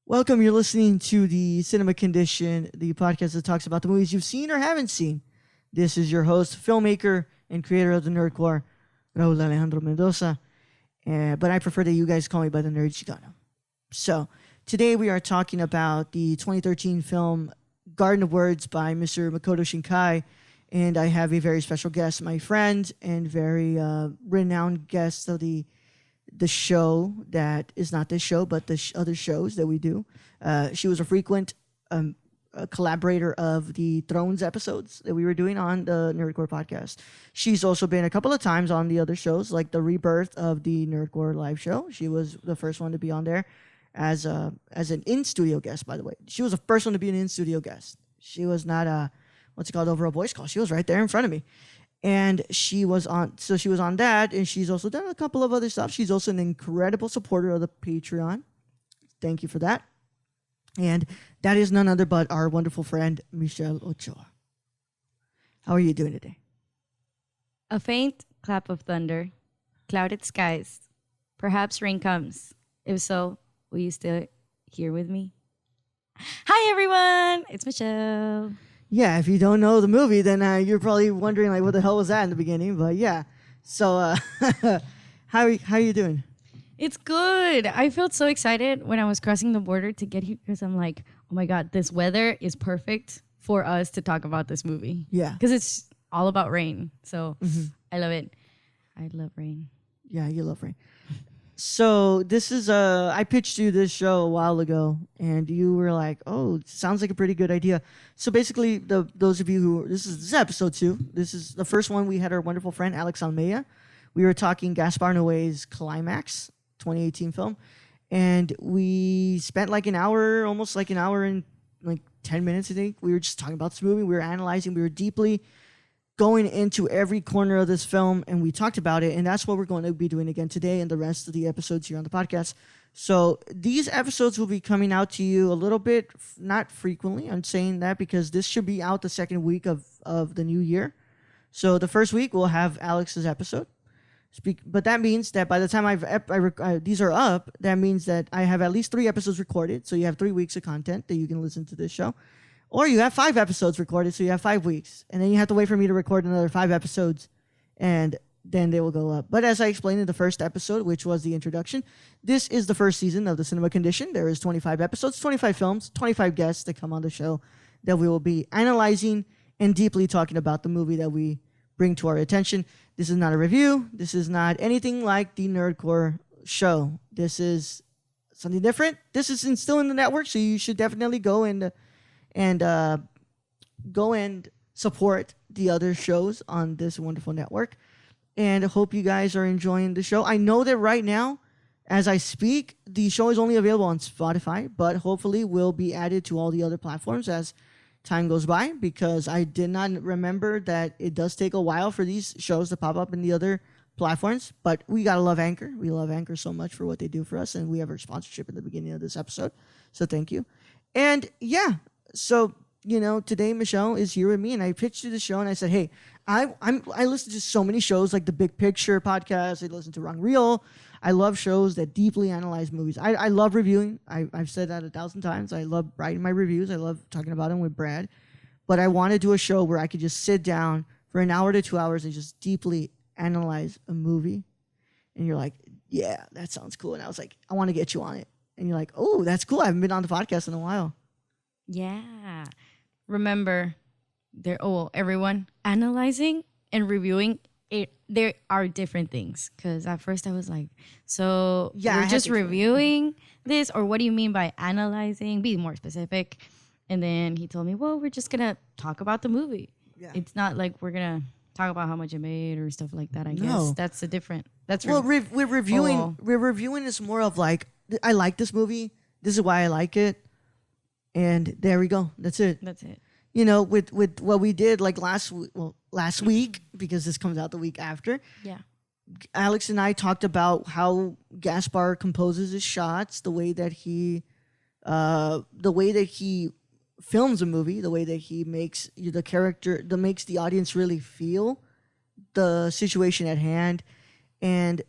Welcome. You're listening to the Cinema Condition, the podcast that talks about the movies you've seen or haven't seen. This is your host, filmmaker, and creator of the Nerdcore, Raul Alejandro Mendoza. But I prefer that you guys call me by the Nerd Chicano. So today we are talking about the 2013 film Garden of Words by Mr. Makoto Shinkai. And I have a very special guest, my friend, and very renowned guest of the show that is not this show, but the other shows that we do. She was a frequent a collaborator of the Thrones episodes that we were doing on the Nerdcore podcast. She's also been a couple of times on the other shows, like the rebirth of the Nerdcore live show. She was the first one to be on there as an in-studio guest, by the way. She was the first one to be an in-studio guest. She was not over a voice call. She was right there in front of me. And she was on that, and she's also done a couple of other stuff. She's also an incredible supporter of the Patreon. Thank you for that. And that is none other but our wonderful friend, Michelle Ochoa. How are you doing today? A faint clap of thunder, clouded skies. Perhaps rain comes. If so, will you still here with me? Hi, everyone. It's Michelle. Yeah, if you don't know the movie, then you're probably wondering, like, what the hell was that in the beginning? But yeah, so how are you doing? It's good. I felt so excited when I was crossing the border to get here because I'm like, oh my God, this weather is perfect for us to talk about this movie. Yeah. Because it's all about rain. So I love it. I love rain. Yeah, you love rain. So this is I pitched you this show a while ago, and you were like, "Oh, sounds like a pretty good idea." So basically, those of you who this is episode 2. This is the first one. We had our wonderful friend Alex Almeida. We were talking Gaspar Noé's Climax 2018 film, and we spent almost like an hour and like 10 minutes. I think we were just talking about this movie. We were analyzing. We were deeply going into every corner of this film, and we talked about it, and that's what we're going to be doing again today and the rest of the episodes here on the podcast. So these episodes will be coming out to you a little bit, not frequently. I'm saying that because this should be out the second week of the new year. So the first week we'll have Alex's episode. But that means that by the time these are up, that means that I have at least 3 episodes recorded. So you have 3 weeks of content that you can listen to this show. Or you have 5 episodes recorded, so you have 5 weeks. And then you have to wait for me to record another 5 episodes, and then they will go up. But as I explained in the first episode, which was the introduction, this is the first season of the Cinema Condition. There is 25 episodes, 25 films, 25 guests that come on the show that we will be analyzing and deeply talking about the movie that we bring to our attention. This is not a review. This is not anything like the Nerdcore show. This is something different. This is still in the network, so you should definitely go and support the other shows on this wonderful network. And I hope you guys are enjoying the show. I know that right now, as I speak, the show is only available on Spotify, but hopefully will be added to all the other platforms as time goes by, because I did not remember that it does take a while for these shows to pop up in the other platforms. But we gotta love Anchor. We love Anchor so much for what they do for us, and we have our sponsorship in the beginning of this episode. So thank you. And yeah. So, today Michelle is here with me, and I pitched you the show, and I said, hey, I listen to so many shows like the Big Picture podcast. I listen to Wrong Reel. I love shows that deeply analyze movies. I love reviewing. I've said that 1,000 times. I love writing my reviews. I love talking about them with Brad. But I want to do a show where I could just sit down for an hour to 2 hours and just deeply analyze a movie. And you're like, yeah, that sounds cool. And I was like, I want to get you on it. And you're like, oh, that's cool. I haven't been on the podcast in a while. Yeah. Remember, everyone, analyzing and reviewing, there are different things. Because at first I was like, so you're just reviewing this? Or what do you mean by analyzing? Be more specific. And then he told me, well, we're just going to talk about the movie. Yeah. It's not like we're going to talk about how much it made or stuff like that, I guess. That's a different... We're reviewing is more of like, I like this movie. This is why I like it. And there we go. That's it. With what we did like last week, because this comes out the week after. Yeah. Alex and I talked about how Gaspar composes his shots, the way that he films a movie, the way that he makes the character, that makes the audience really feel the situation at hand, and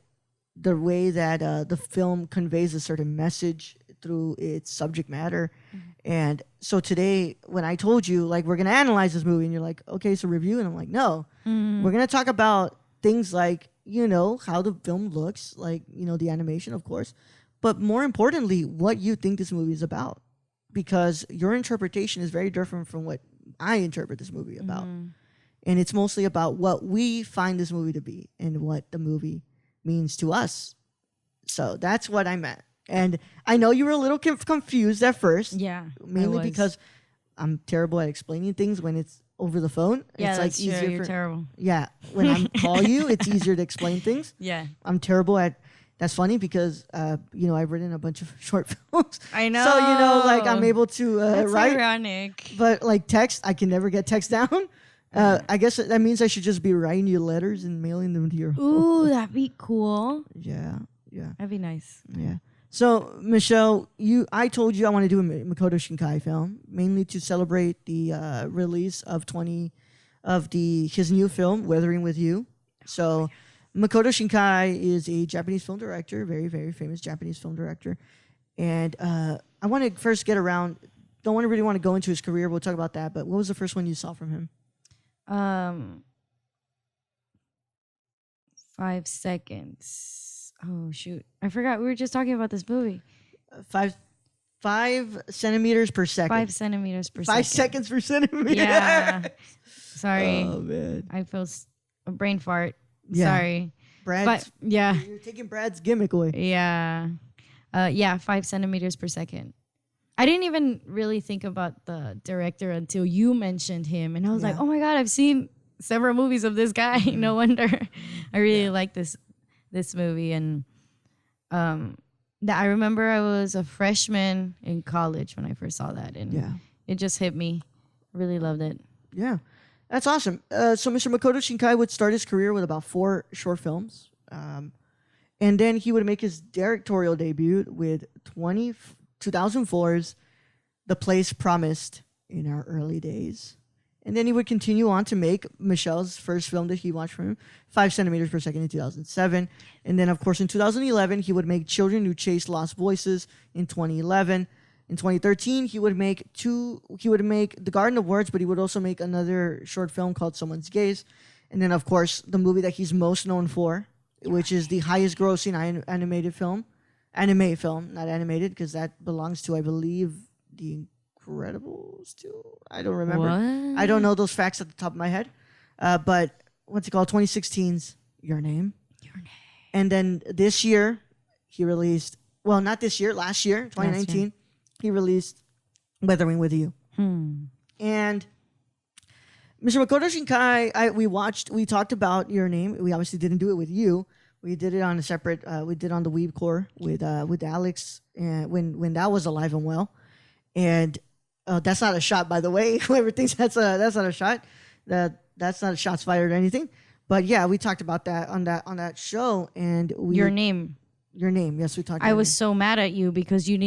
the way that the film conveys a certain message through its subject matter. And so today, when I told you, like, we're going to analyze this movie, and you're like, okay, so review. And I'm like, no, we're going to talk about things like, you know, how the film looks, like, you know, the animation, of course. But more importantly, what you think this movie is about. Because your interpretation is very different from what I interpret this movie about. And it's mostly about what we find this movie to be and what the movie means to us. So that's what I meant. And I know you were a little confused at first. Yeah. Mainly because I'm terrible at explaining things when it's over the phone. Yeah, it's that's like easier true. You're terrible. Yeah. When I call you, it's easier to explain things. Yeah. I'm terrible at. That's funny because, you know, I've written a bunch of short films. I know. So, you know, like I'm able to That's write. ironic. But like text, I can never get text down. I guess that means I should just be writing you letters and mailing them to your home. Ooh, that'd be cool. Yeah. That'd be nice. Yeah. So, Michelle, I told you I want to do a Makoto Shinkai film, mainly to celebrate the release of his new film, Weathering with You. So, Makoto Shinkai is a Japanese film director, very, very famous Japanese film director. And I want to first get around, don't really want to go into his career, we'll talk about that, but what was the first one you saw from him? 5 seconds. Oh, shoot. I forgot. We were just talking about this movie. 5 centimeters per second. 5 centimeters per second. 5 seconds per centimeter. Yeah. Sorry. Oh, man. I feel a brain fart. Yeah. Sorry. Brad's, But yeah. You're taking Brad's gimmick away. Yeah. 5 centimeters per second. I didn't even really think about the director until you mentioned him. And I was like, oh my God, I've seen several movies of this guy. No wonder. I really like this movie. And I remember I was a freshman in college when I first saw that. And it just hit me. Really loved it. Yeah. That's awesome. So Mr. Makoto Shinkai would start his career with about 4 short films. And then he would make his directorial debut with 2004's The Place Promised in Our Early Days. And then he would continue on to make Michelle's first film that he watched from him, 5 centimeters per second in 2007. And then, of course, in 2011, he would make Children Who Chase Lost Voices in 2011. In 2013, he would make The Garden of Words, but he would also make another short film called Someone's Gaze. And then, of course, the movie that he's most known for, which is the highest grossing anime film, not animated, because that belongs to, I believe, The Incredibles too. I don't remember. What? I don't know those facts at the top of my head. But what's it called? 2016's Your Name. And then this year, he released, well, not this year, last year, 2019, he released Weathering with You. And Mr. Makoto Shinkai, we talked about Your Name. We obviously didn't do it with you. We did it on a separate, we did on the Weeb Core with Alex when that was alive and well. And that's not a shot, by the way. Whoever thinks that's not a shot, that's not a shots fired or anything. But yeah, we talked about that on that show. And Your Name. Yes, we talked. I was so mad at you because you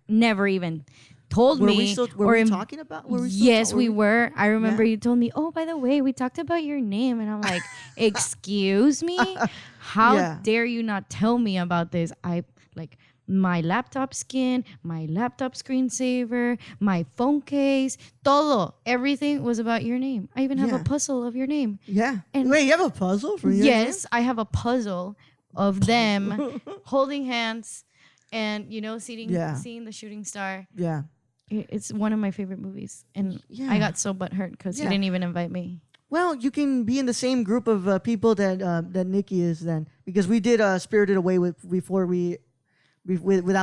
never even told me. Were we talking about? Yes, we were. I remember you told me, oh, by the way, we talked about Your Name. And I'm like, excuse me? How dare you not tell me about this? My laptop skin, my laptop screensaver, my phone case, everything was about Your Name. I even have a puzzle of Your Name. Yeah. And wait, you have a puzzle for Your Name? Yes, I have a puzzle of them holding hands and, seeing the shooting star. Yeah. It's one of my favorite movies. And I got so butthurt because he didn't even invite me. Well, you can be in the same group of people that Nikki is then, because we did Spirited Away without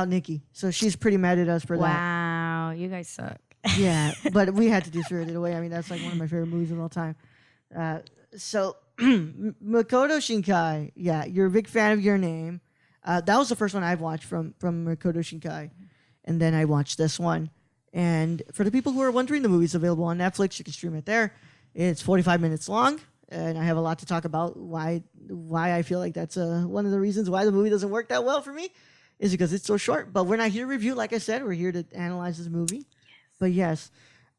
Nikki. So she's pretty mad at us for that. Wow, you guys suck. Yeah, but we had to do Spirited Away. I mean, that's like one of my favorite movies of all time. So Makoto Shinkai, you're a big fan of Your Name. That was the first one I've watched from Makoto Shinkai. And then I watched this one. And for the people who are wondering, the movie's available on Netflix. You can stream it there. It's 45 minutes long. And I have a lot to talk about why I feel like that's one of the reasons why the movie doesn't work that well for me. Is because it's so short. But we're not here to review. Like I said, we're here to analyze this movie. Yes. But yes,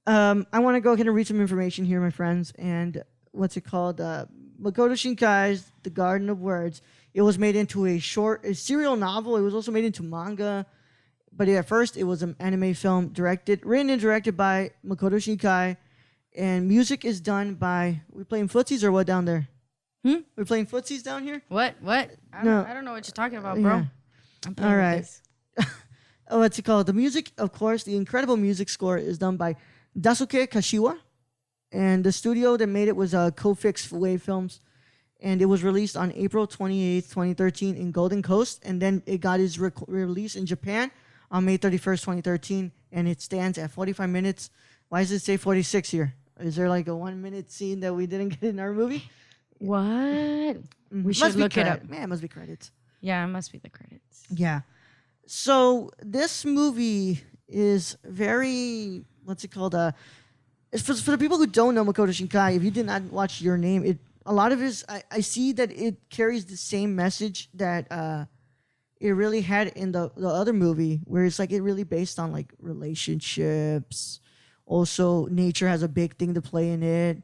I want to go ahead and read some information here, my friends. And what's it called? Makoto Shinkai's The Garden of Words. It was made into a serial novel. It was also made into manga. but at first it was an anime film written and directed by Makoto Shinkai, and music is done by. We playing footsies or what down there? We playing footsies down here? What? I don't know what you're talking about, bro. Yeah. I'm playing All with right. this. Oh, what's it called? The music, of course, the incredible music score is done by Daisuke Kashiwa, and the studio that made it was Kofix Wave Films, and it was released on April 28th, 2013 in Golden Coast, and then it got its release in Japan on May 31st, 2013, and it stands at 45 minutes. Why does it say 46 here? Is there like a 1 minute scene that we didn't get in our movie? What? We should Must be look it up. Yeah, it must be credits. Yeah, it must be the credits. Yeah. So this movie is very, what's it called? For the people who don't know Makoto Shinkai, if you did not watch Your Name, a lot of it, I see that it carries the same message that it really had in the other movie, where it's like it really based on like relationships. Also, nature has a big thing to play in it.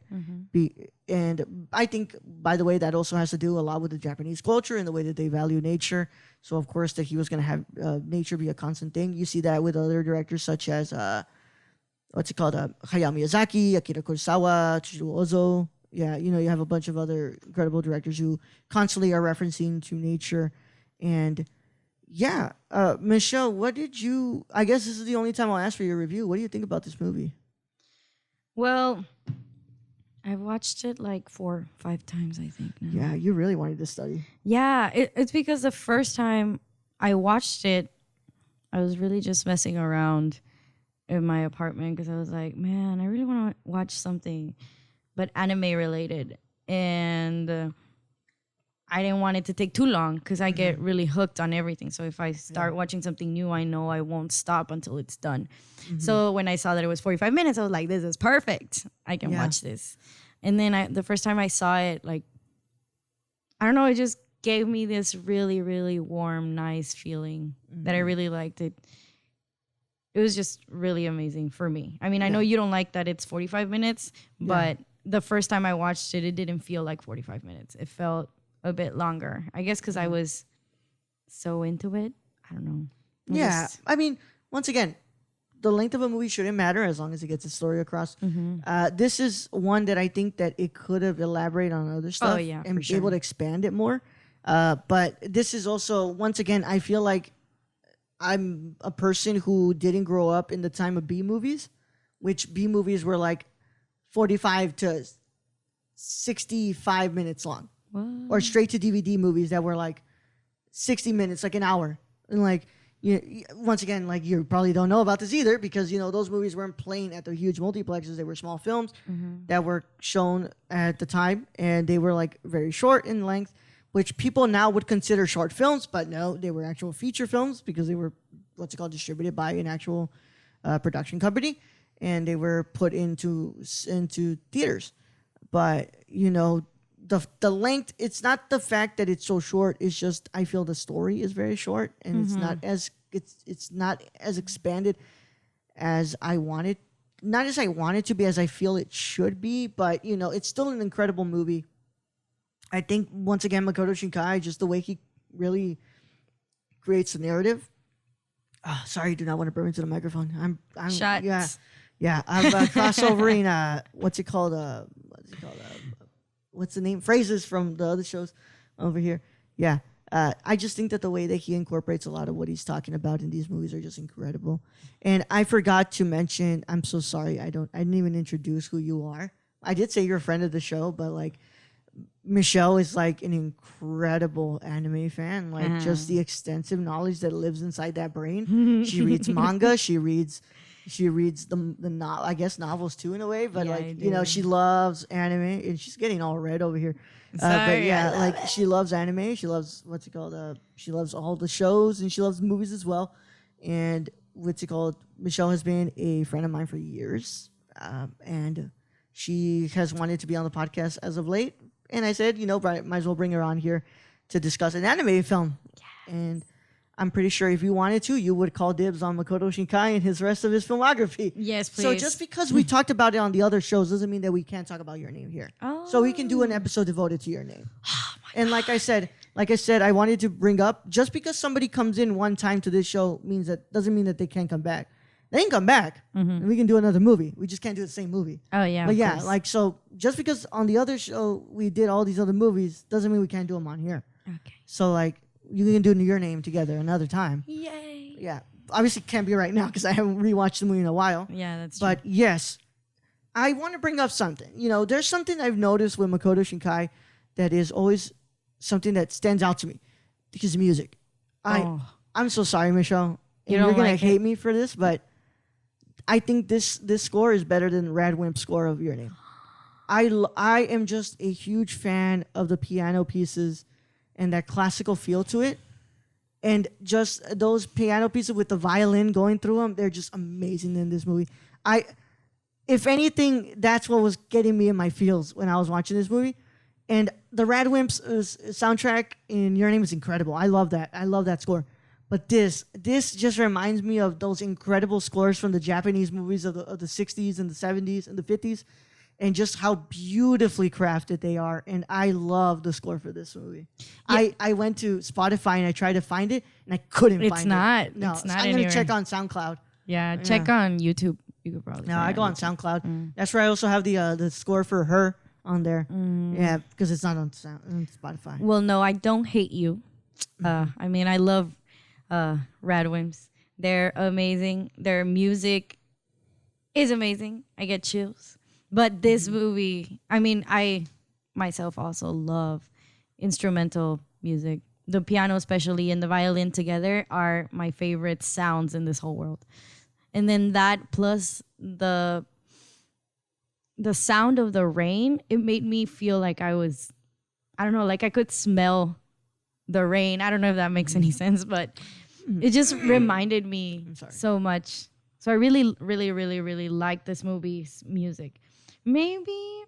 And I think, by the way, that also has to do a lot with the Japanese culture and the way that they value nature. So, of course, that he was going to have nature be a constant thing. You see that with other directors such as, Hayao Miyazaki, Akira Kurosawa, Chihiro Ozu. Yeah, you have a bunch of other incredible directors who constantly are referencing to nature. And yeah, Michelle, I guess this is the only time I'll ask for your review. What do you think about this movie? Well, I've watched it like 4 or 5 times, I think. Now. Yeah, you really wanted to study. Yeah, it's because the first time I watched it, I was really just messing around in my apartment because I was like, man, I really want to watch something, but anime related. And I didn't want it to take too long because I get really hooked on everything. So if I start watching something new, I know I won't stop until it's done. So when I saw that it was 45 minutes, I was like, this is perfect. I can watch this. And then the first time I saw it, like, I don't know, it just gave me this really, really warm, nice feeling that I really liked it. It was just really amazing for me. I mean, I know you don't like that it's 45 minutes, but the first time I watched it, it didn't feel like 45 minutes. It felt a bit longer. I guess because I was so into it. I don't know. I mean, once again, the length of a movie shouldn't matter as long as it gets its story across. This is one that I think that it could have elaborated on other stuff and be able to expand it more. But this is also, once again, I feel like I'm a person who didn't grow up in the time of B movies, which B movies were like 45 to 65 minutes long. What? Or straight to DVD movies that were like 60 minutes, like an hour. And like, once again, like you probably don't know about this either because, those movies weren't playing at the huge multiplexes. They were small films that were shown at the time, and they were like very short in length, which people now would consider short films, but no, they were actual feature films because they were distributed by an actual production company, and they were put into theaters. But the length, it's not the fact that it's so short, it's just I feel the story is very short, and it's not as expanded as I want it, not as I want it to be, as I feel it should be. But it's still an incredible movie. I think, once again, Makoto Shinkai, just the way he really creates the narrative. Sorry, do not want to burn into the microphone. I'm Shots. Yeah. I'm crossovering. What's it called? What's the name? Phrases from the other shows over here. Yeah. I just think that the way that he incorporates a lot of what he's talking about in these movies are just incredible. And I forgot to mention. I'm so sorry. I didn't even introduce who you are. I did say you're a friend of the show, but like, Michelle is like an incredible anime fan, like just the extensive knowledge that lives inside that brain. She reads manga, she reads the I guess novels too in a way, but she loves anime, and she's getting all red over here. But yeah, like she loves anime, she loves she loves all the shows, and she loves movies as well. And Michelle has been a friend of mine for years, and she has wanted to be on the podcast as of late. And I said, might as well bring her on here to discuss an anime film. Yes. And I'm pretty sure if you wanted to, you would call dibs on Makoto Shinkai and his rest of his filmography. Yes, please. So just because we talked about it on the other shows doesn't mean that we can't talk about Your Name here. Oh. So we can do an episode devoted to Your Name. Oh my and like I said, like I said, I wanted to bring up, just because somebody comes in one time to this show doesn't mean that they can't come back. They can come back and we can do another movie. We just can't do the same movie. Oh yeah. But of yeah, course. like, so just because on the other show we did all these other movies doesn't mean we can't do them on here. Okay. So like, you can do Your Name together another time. Yay. Yeah. Obviously can't be right now because I haven't rewatched the movie in a while. Yeah, that's true. But yes, I want to bring up something. You know, there's something I've noticed with Makoto Shinkai that is always something that stands out to me. Because music. I'm so sorry, Michelle. You And don't you're going like to hate me for this, but I think this score is better than Radwimp's score of Your Name. I am just a huge fan of the piano pieces and that classical feel to it. And just those piano pieces with the violin going through them, they're just amazing in this movie. If anything, that's what was getting me in my feels when I was watching this movie. And the Radwimps soundtrack in Your Name is incredible. I love that. I love that score. But this just reminds me of those incredible scores from the Japanese movies of the 60s and the 70s and the 50s, and just how beautifully crafted they are. And I love the score for this movie. Yeah. I went to Spotify and I tried to find it, and I couldn't find it. It's not. No, it's not I'm going anywhere. to check on SoundCloud. Yeah, check on YouTube. You could probably. No, find I it go on SoundCloud. That's where I also have the score for Her on there. Yeah, because it's not on Spotify. Well, no, I don't hate you. I mean, I love Radwimps. They're amazing. Their music is amazing. I get chills. But this movie, I mean, I myself also love instrumental music. The piano especially and the violin together are my favorite sounds in this whole world. And then that plus the sound of the rain, it made me feel like I don't know, like I could smell the rain. I don't know if that makes any sense, but it just reminded me so much. So I really, really, really, really like this movie's music. Maybe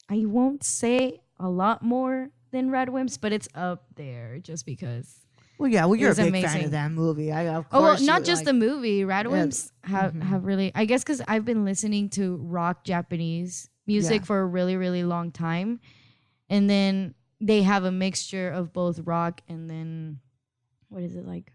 I won't say a lot more than Radwimps, but it's up there just because. Well, yeah, well, you're a big fan amazing. of that movie. Of Oh, well, course not just the movie. Radwimps Yeah. have really, I guess because I've been listening to rock Japanese music Yeah. for a really, really long time. And then they have a mixture of both rock and then, what is it, like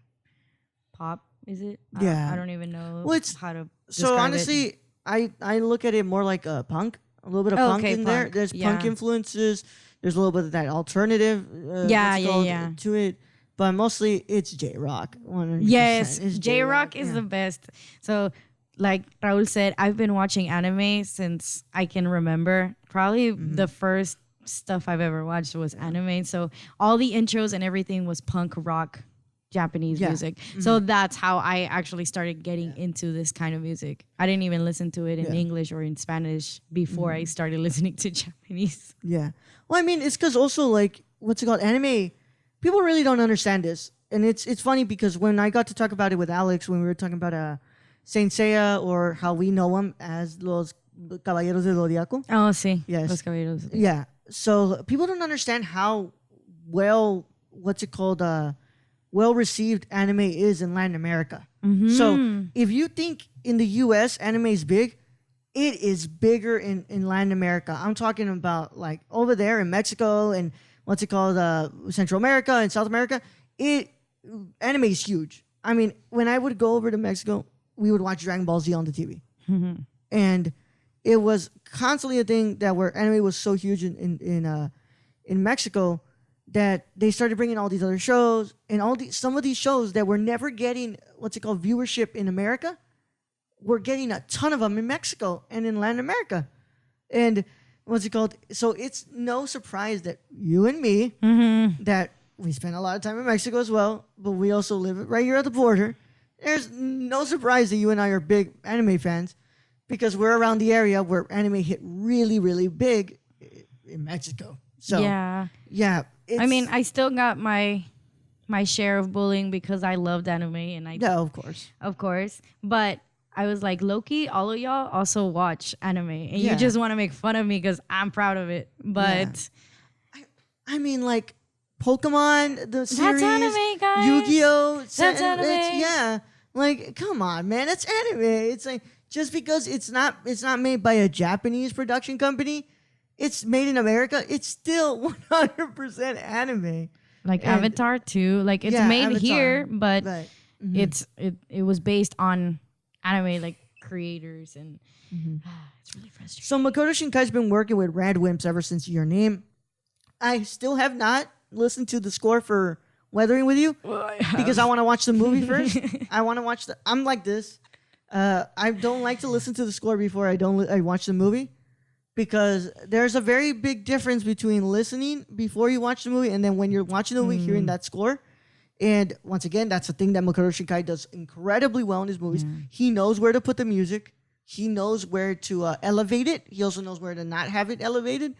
pop? Is it? Yeah. I don't even know Well, it's- how to So describe honestly, it. I look at it more like a punk, a little bit of punk Okay, in there. punk. There's punk Yeah. influences. There's a little bit of that alternative. Yeah. To it, but mostly it's J Rock. Yes, J-Rock is the best. So, like Raul said, I've been watching anime since I can remember. Probably the first stuff I've ever watched was anime. So all the intros and everything was punk rock Japanese music. So that's how I actually started getting into this kind of music. I didn't even listen to it in English or in Spanish before I started listening to Japanese. Yeah. Well, I mean, it's because also, like, what's it called? Anime, people really don't understand this. And it's funny because when I got to talk about it with Alex, when we were talking about Saint Seiya, or how we know them as Los Caballeros del Zodiaco. Oh, sí. Yes. Los Caballeros. Yeah. So people don't understand how well received anime is in Latin America. So if you think in the US anime is big, it is bigger in Latin America. I'm talking about like over there in Mexico and Central America and South America. Anime is huge. I mean, when I would go over to Mexico, we would watch Dragon Ball Z on the TV. And it was constantly a thing that where anime was so huge in Mexico that they started bringing all these other shows, and some of these shows that were never getting viewership in America, we're getting a ton of them in Mexico and in Latin America. And so it's no surprise that you and me, that we spend a lot of time in Mexico as well, but we also live right here at the border. There's no surprise that you and I are big anime fans, because we're around the area where anime hit really, really big in Mexico. So yeah. I mean, I still got my share of bullying because I loved anime, and of course. But I was like, Loki, all of y'all also watch anime, and you just want to make fun of me because I'm proud of it. But I mean, like Pokemon, the series, that's anime, guys. Yu-Gi-Oh, That's anime. Like, come on, man, it's anime. It's like, just because it's not made by a Japanese production company, it's made in America, it's still 100% anime. Like And- Avatar too. Like it's Yeah, made Avatar, here, but Right. it was based on anime like creators, and it's really frustrating. So Makoto Shinkai's been working with Rad Wimps ever since Your Name. I still have not listened to the score for Weathering with You because I want to watch the movie first. I want to watch the. I'm like this. I don't like to listen to the score before I watch the movie because there's a very big difference between listening before you watch the movie and then when you're watching the movie, hearing that score. And once again, that's the thing that Makoto Shinkai does incredibly well in his movies. He knows where to put the music. He knows where to elevate it. He also knows where to not have it elevated.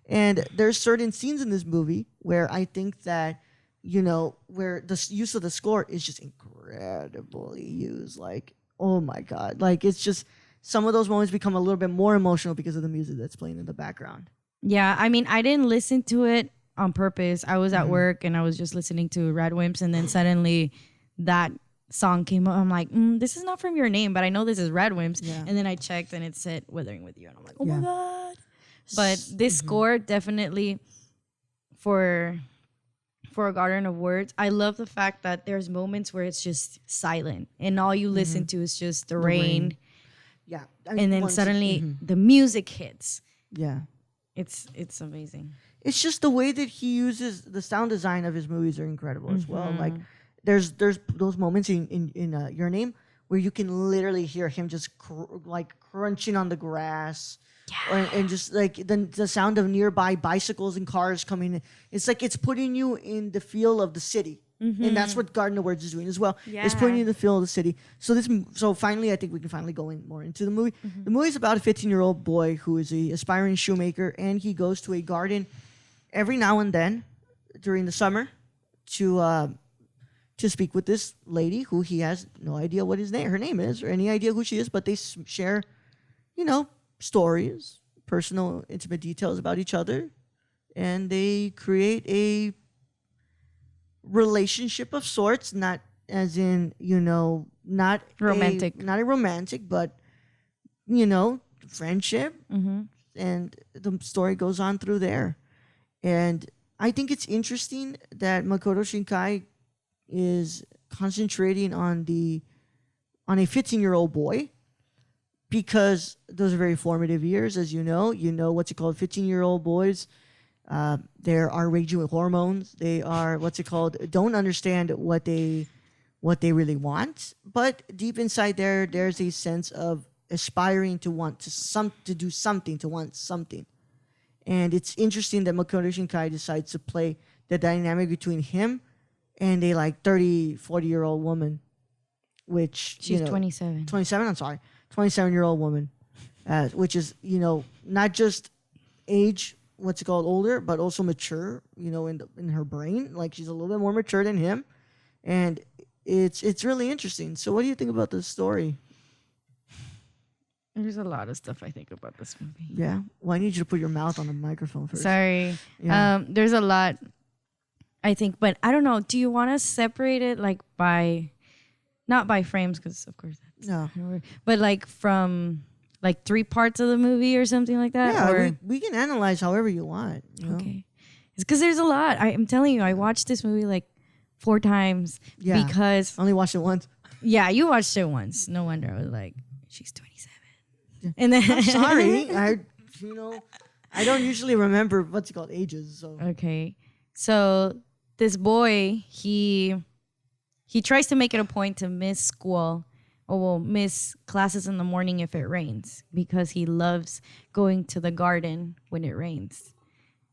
And there's certain scenes in this movie where I think that, where the use of the score is just incredibly used. Like, oh my God. Like, it's just some of those moments become a little bit more emotional because of the music that's playing in the background. Yeah, I mean, I didn't listen to it on purpose. I was at work and I was just listening to Rad Wimps, and then suddenly that song came up. I'm like, this is not from Your Name, but I know this is Rad Wimps. Yeah. And then I checked and it said Weathering with You, and I'm like, oh Yeah. my God. But this score definitely for A Garden of Words, I love the fact that there's moments where it's just silent and all you listen to is just the rain. Yeah. And then suddenly the music hits. Yeah. It's amazing. It's just the way that he uses the sound design of his movies are incredible as well. Like there's those moments in Your Name where you can literally hear him just crunching on the grass. And just like the sound of nearby bicycles and cars coming in. It's like it's putting you in the feel of the city. And that's what Garden of Words is doing as well. It's putting you in the feel of the city. So finally, I think we can finally go in more into the movie. The movie is about a 15-year-old boy who is a aspiring shoemaker, and he goes to a garden every now and then during the summer to speak with this lady who he has no idea what her name is, or any idea who she is, but they share, stories, personal, intimate details about each other, and they create a relationship of sorts, not as in, not Romantic. not a romantic, but, friendship. And the story goes on through there. And I think it's interesting that Makoto Shinkai is concentrating on a 15-year-old boy, because those are very formative years, as you know. What's it called? 15-year-old boys, they are raging with hormones. They are don't understand what they really want. But deep inside there's a sense of aspiring to want to do something, to want something. And it's interesting that Makoto Shinkai decides to play the dynamic between him and a 30, 40-year-old woman, which She's 27. 27, I'm sorry. 27-year-old woman, which is, not just age, older, but also mature, in her brain. Like, she's a little bit more mature than him. And it's really interesting. So what do you think about this story? There's a lot of stuff I think about this movie. Yeah. Well, I need you to put your mouth on the microphone first. Sorry. Yeah. There's a lot, I think, but I don't know. Do you want to separate it not by frames, because of course that's No. but from 3 parts of the movie or something like that? Yeah, or, we can analyze however you want. okay. It's because there's a lot. I'm telling you, I watched this movie 4 times because I only watched it once. Yeah, you watched it once. No wonder. I was like, she's 27. Yeah. And then I'm sorry. I don't usually remember ages. So okay. So this boy, he tries to make it a point to miss school, miss classes in the morning if it rains, because he loves going to the garden when it rains.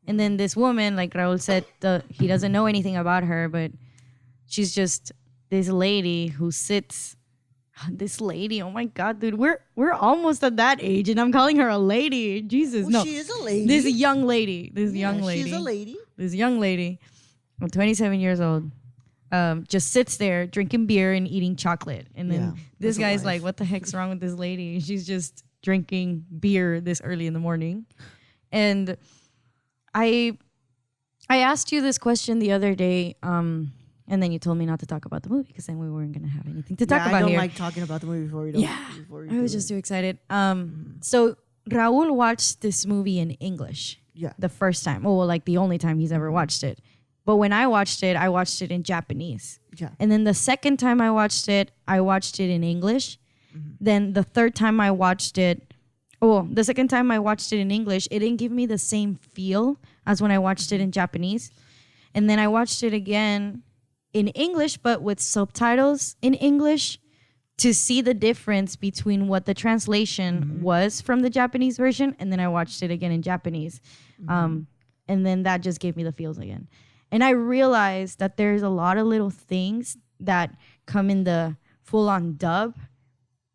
And then this woman, like Raul said, he doesn't know anything about her, but she's just this lady who sits. This lady, oh my God, dude, we're almost at that age, and I'm calling her a lady. Jesus, well, no, she is a lady. This young lady. She's a lady. This young lady, 27 years old, just sits there drinking beer and eating chocolate. And then this guy's like, what the heck's wrong with this lady? She's just drinking beer this early in the morning. And I asked you this question the other day, and then you told me not to talk about the movie because then we weren't going to have anything to talk about I don't here. like talking about the movie before we do. I was just too excited. So Raul watched this movie in English. Yeah. The first time. Oh, well, like the only time he's ever watched it. But when I watched it in Japanese. Yeah. And then the second time I watched it in English. Then the third time I watched it, the second time I watched it in English, it didn't give me the same feel as when I watched it in Japanese. And then I watched it again in English, but with subtitles in English to see the difference between what the translation was from the Japanese version. And then I watched it again in Japanese. And then that just gave me the feels again. And I realized that there's a lot of little things that come in the full-on dub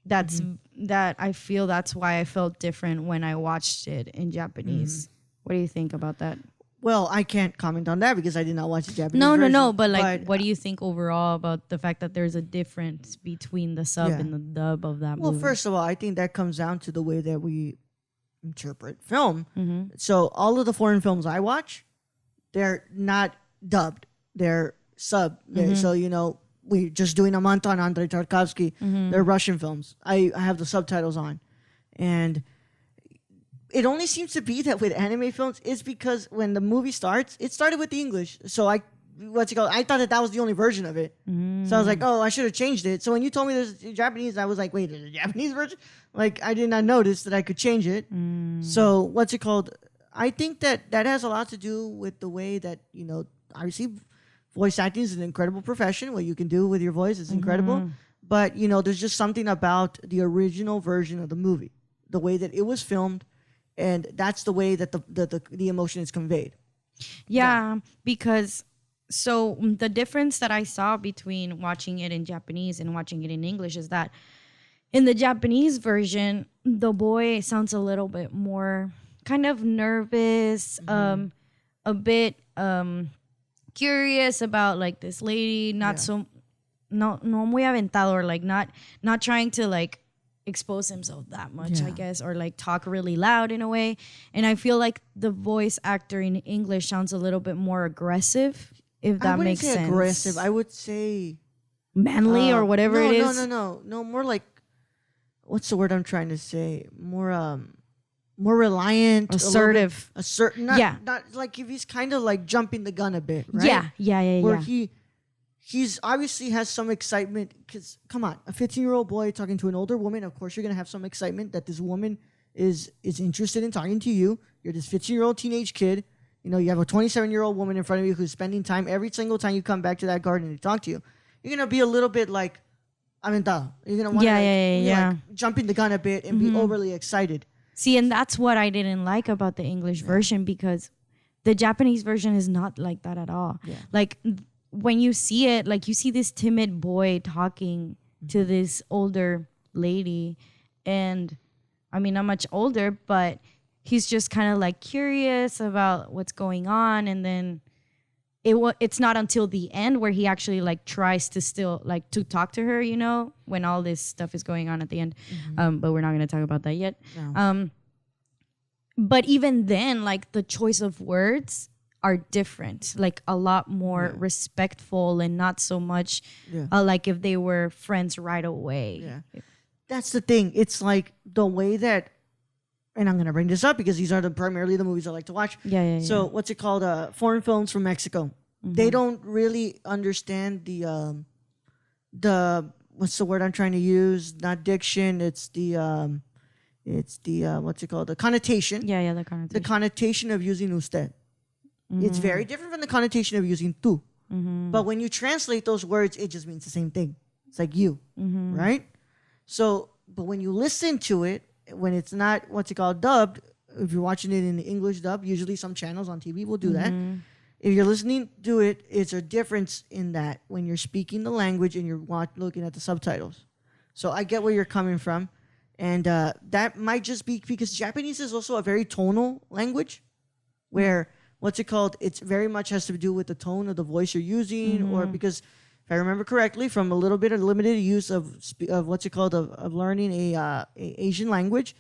that I feel that's why I felt different when I watched it in Japanese. What do you think about that? Well, I can't comment on that because I did not watch the Japanese version. No. But what do you think overall about the fact that there's a difference between the sub and the dub of that movie? Well, first of all, I think that comes down to the way that we interpret film. So all of the foreign films I watch, they're not dubbed. They're sub. So, we're just doing a month on Andrei Tarkovsky. They're Russian films. I have the subtitles on. And it only seems to be that with anime films, it's because when the movie starts, it started with the English. So I thought that was the only version of it. So I was like, I should have changed it. So when you told me there's Japanese, I was like, wait, there's a Japanese version? Like, I did not notice that I could change it. So I think that has a lot to do with the way that, obviously voice acting is an incredible profession. What you can do with your voice is incredible. But, there's just something about the original version of the movie, the way that it was filmed. And that's the way that the emotion is conveyed. Yeah, because so the difference that I saw between watching it in Japanese and watching it in English is that in the Japanese version, the boy sounds a little bit more kind of nervous, a bit curious about like this lady, no muy aventado, or like not trying to like expose himself that much, I guess, or like talk really loud in a way. And I feel like the voice actor in English sounds a little bit more aggressive, if that makes sense. I wouldn't say aggressive. I would say manly or whatever it is. No, more like, what's the word I'm trying to say? More reliant, assertive. Not like if he's kind of like jumping the gun a bit, right? Yeah. Where he's obviously has some excitement because, come on, a 15-year-old boy talking to an older woman, of course you're going to have some excitement that this woman is interested in talking to you. You're this 15-year-old teenage kid. You have a 27-year-old woman in front of you who's spending time every single time you come back to that garden to talk to you. You're going to be a little bit like, You're going to want to like, jumping the gun a bit and be overly excited. See, and that's what I didn't like about the English version, because the Japanese version is not like that at all. Yeah. Like, when you see it, like you see this timid boy talking to this older lady, and I mean, not much older, but he's just kind of like curious about what's going on. And then it's not until the end where he actually like tries to still like to talk to her, when all this stuff is going on at the end. But we're not going to talk about that yet. No. But even then, like the choice of words are different, like a lot more respectful and not so much like if they were friends right away. Yeah. That's the thing. It's like the way that, and I'm going to bring this up because these are primarily the movies I like to watch. So what's it called? Foreign films from Mexico. They don't really understand the what's the word I'm trying to use? Not diction. It's the what's it called? The connotation. Yeah, the connotation. The connotation of using usted. It's very different from the connotation of using tú. But when you translate those words, it just means the same thing. It's like you, right? So, but when you listen to it, when it's not, what's it called, dubbed, if you're watching it in the English dub, usually some channels on TV will do that. If you're listening to it, it's a difference in that when you're speaking the language and you're looking at the subtitles. So I get where you're coming from. And that might just be because Japanese is also a very tonal language where, what's it called? It's very much has to do with the tone of the voice you're using, or because if I remember correctly, from a little bit of limited use of what's it called of learning a Asian language,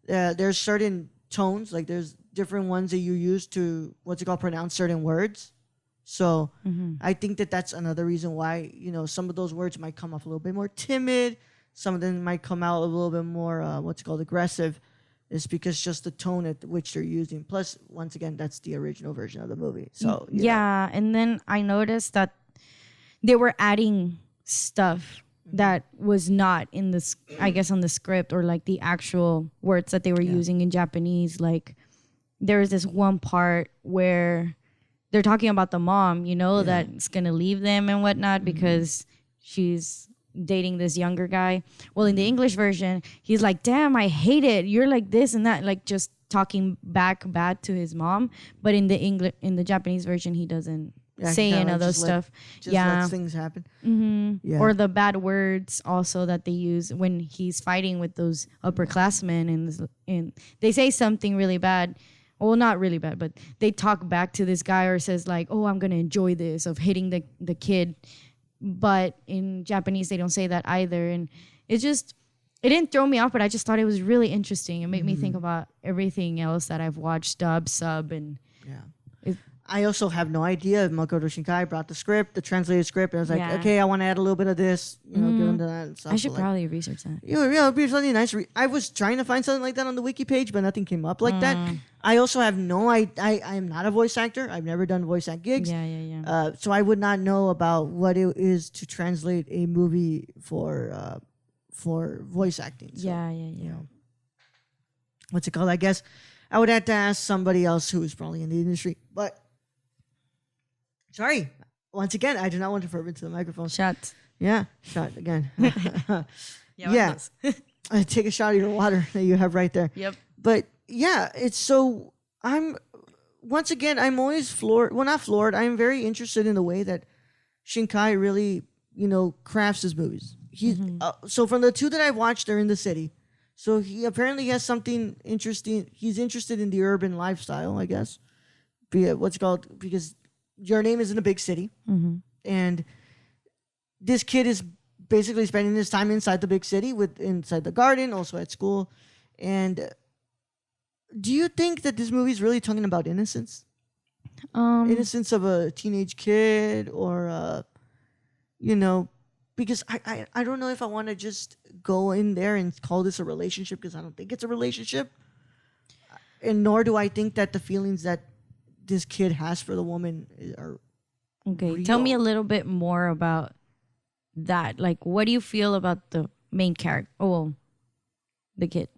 there's certain tones, like there's different ones that you use to what's it called pronounce certain words. So I think that's another reason why some of those words might come off a little bit more timid. Some of them might come out a little bit more what's it called aggressive. It's because just the tone at which they're using. Plus, once again, that's the original version of the movie. So yeah, and then I noticed that they were adding stuff that was not in this, I guess, on the script or like the actual words that they were using in Japanese. Like there was this one part where they're talking about the mom, that's gonna leave them and whatnot because she's dating this younger guy. Well, in the English version, he's like, "Damn, I hate it. You're like this and that," like just talking back bad to his mom. But in the Japanese version, he doesn't say any of those stuff. Lets things happen. Yeah. Or the bad words also that they use when he's fighting with those upperclassmen, and they say something really bad. Well, not really bad, but they talk back to this guy or says like, "Oh, I'm gonna enjoy this," of hitting the kid. But in Japanese, they don't say that either. And it didn't throw me off, but I just thought it was really interesting. It made me think about everything else that I've watched, dub, sub, and I also have no idea if Makoto Shinkai brought the script, the translated script, and I was like, okay, I want to add a little bit of this, given to that and stuff. I should probably research that. Yeah, it'd be something nice. I was trying to find something like that on the wiki page, but nothing came up like that. I also have no idea. I am not a voice actor. I've never done voice act gigs. Yeah. So I would not know about what it is to translate a movie for voice acting. So, what's it called? I guess I would have to ask somebody else who is probably in the industry. But sorry, once again, I do not want to burp into the microphone. Shot. Yeah, shot again. Yeah. I take a shot of your water that you have right there. Yep. But yeah, it's so I'm always floored. Well, not floored. I'm very interested in the way that Shinkai really, crafts his movies. He's so from the two that I've watched, they're in the city. So he apparently has something interesting. He's interested in the urban lifestyle, I guess. Because your name is in a big city, and this kid is basically spending his time inside the big city, inside the garden, also at school. And do you think that this movie is really talking about innocence? Innocence of a teenage kid, or because I don't know if I want to just go in there and call this a relationship, because I don't think it's a relationship, and nor do I think that the feelings that this kid has for the woman are real. Tell me a little bit more about that. Like, what do you feel about the main character? The kid.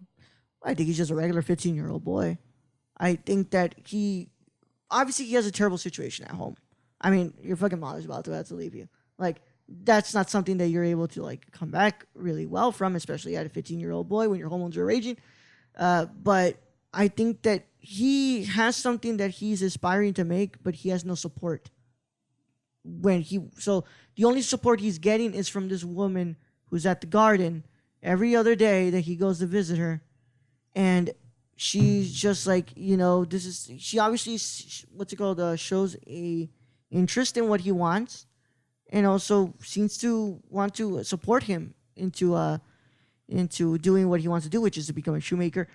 I think he's just a regular 15-year-old boy. I think that he has a terrible situation at home. I mean, your fucking mother's about to have to leave you. Like, that's not something that you're able to like come back really well from, especially at a 15-year-old boy when your hormones are raging. But I think that he has something that he's aspiring to make, but he has no support. So the only support he's getting is from this woman who's at the garden every other day that he goes to visit her. And she's just like, she obviously, shows a interest in what he wants, and also seems to want to support him into doing what he wants to do, which is to become a shoemaker.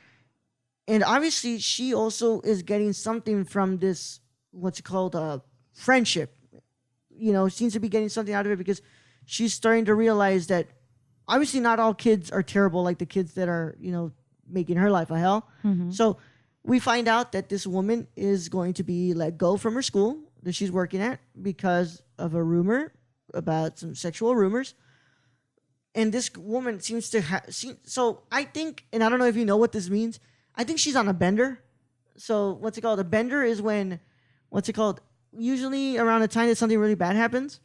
And obviously, she also is getting something from this, friendship. Seems to be getting something out of it, because she's starting to realize that obviously not all kids are terrible like the kids that are, making her life a hell. So we find out that this woman is going to be let go from her school that she's working at because of a rumor about some sexual rumors. And this woman seems to so I think, and I don't know if you know what this means, I think she's on a bender. So a bender is when, usually around the time that something really bad happens.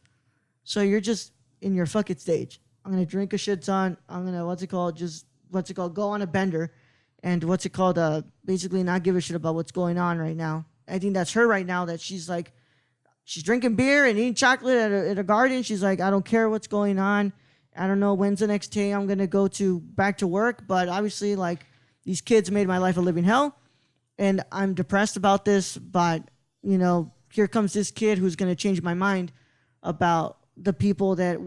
So you're just in your fuck it stage. I'm going to drink a shit ton. I'm going to, go on a bender and basically not give a shit about what's going on right now. I think that's her right now, that she's drinking beer and eating chocolate at a garden. She's like, I don't care what's going on. I don't know when's the next day I'm going to go back to work. But obviously, these kids made my life a living hell. And I'm depressed about this. But, here comes this kid who's going to change my mind about the people that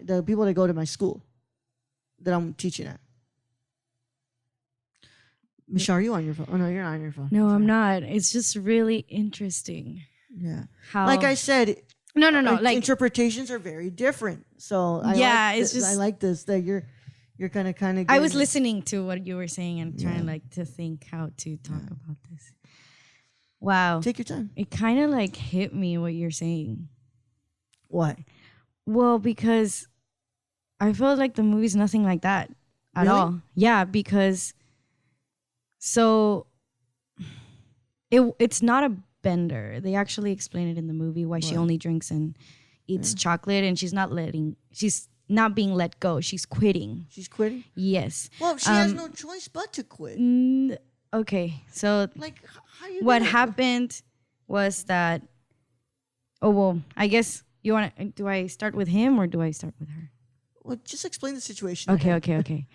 the people that go to my school that I'm teaching at. Michelle, are you on your phone? Oh, no, you're not on your phone. No, I'm not. It's just really interesting. Yeah. Like I said, no. Interpretations are very different. So I like this, that you're You're kind of. I was listening to what you were saying and trying like to think how to talk about this. Wow. Take your time. It kind of like hit me what you're saying. What? Well, because I feel like the movie's nothing like that at all. Yeah, because so it's not a bender. They actually explain it in the movie why she only drinks and eats chocolate, and she's not being let go. She's quitting. She's quitting? Yes. Well, she has no choice but to quit. Okay, so like how you what happened was that I guess you want to, do I start with him or do I start with her? Well, just explain the situation. Okay.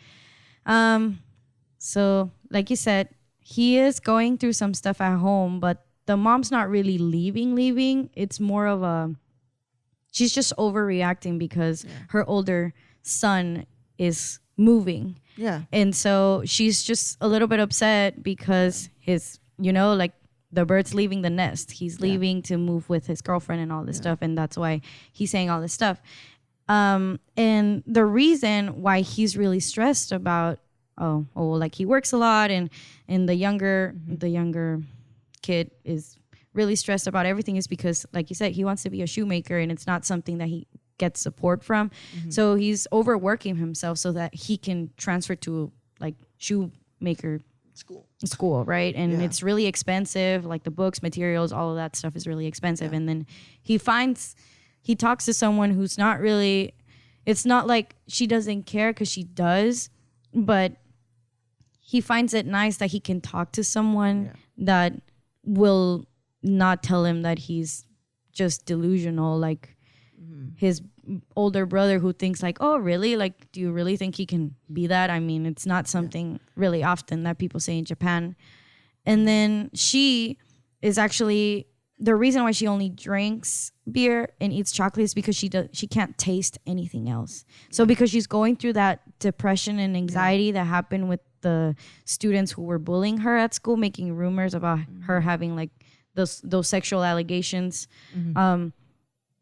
So like you said, he is going through some stuff at home, but the mom's not really leaving. It's more of she's just overreacting because her older son is moving. Yeah. And so she's just a little bit upset because his, like the bird's leaving the nest. He's leaving to move with his girlfriend and all this stuff. And that's why he's saying all this stuff. And the reason why he's really stressed about, like he works a lot and the younger kid is really stressed about everything is because, like you said, he wants to be a shoemaker and it's not something that he gets support from. So he's overworking himself so that he can transfer to like shoemaker school, right? And it's really expensive, like the books, materials, all of that stuff is really expensive. And then he talks to someone who's not really, it's not like she doesn't care because she does, but he finds it nice that he can talk to someone that will not tell him that he's just delusional, like his older brother who thinks like, oh really, like do you really think he can be that? I mean, it's not something really often that people say in Japan. And then she is actually, the reason why she only drinks beer and eats chocolate is because she can't taste anything else. So because she's going through that depression and anxiety that happened with the students who were bullying her at school, making rumors about her having like those sexual allegations, and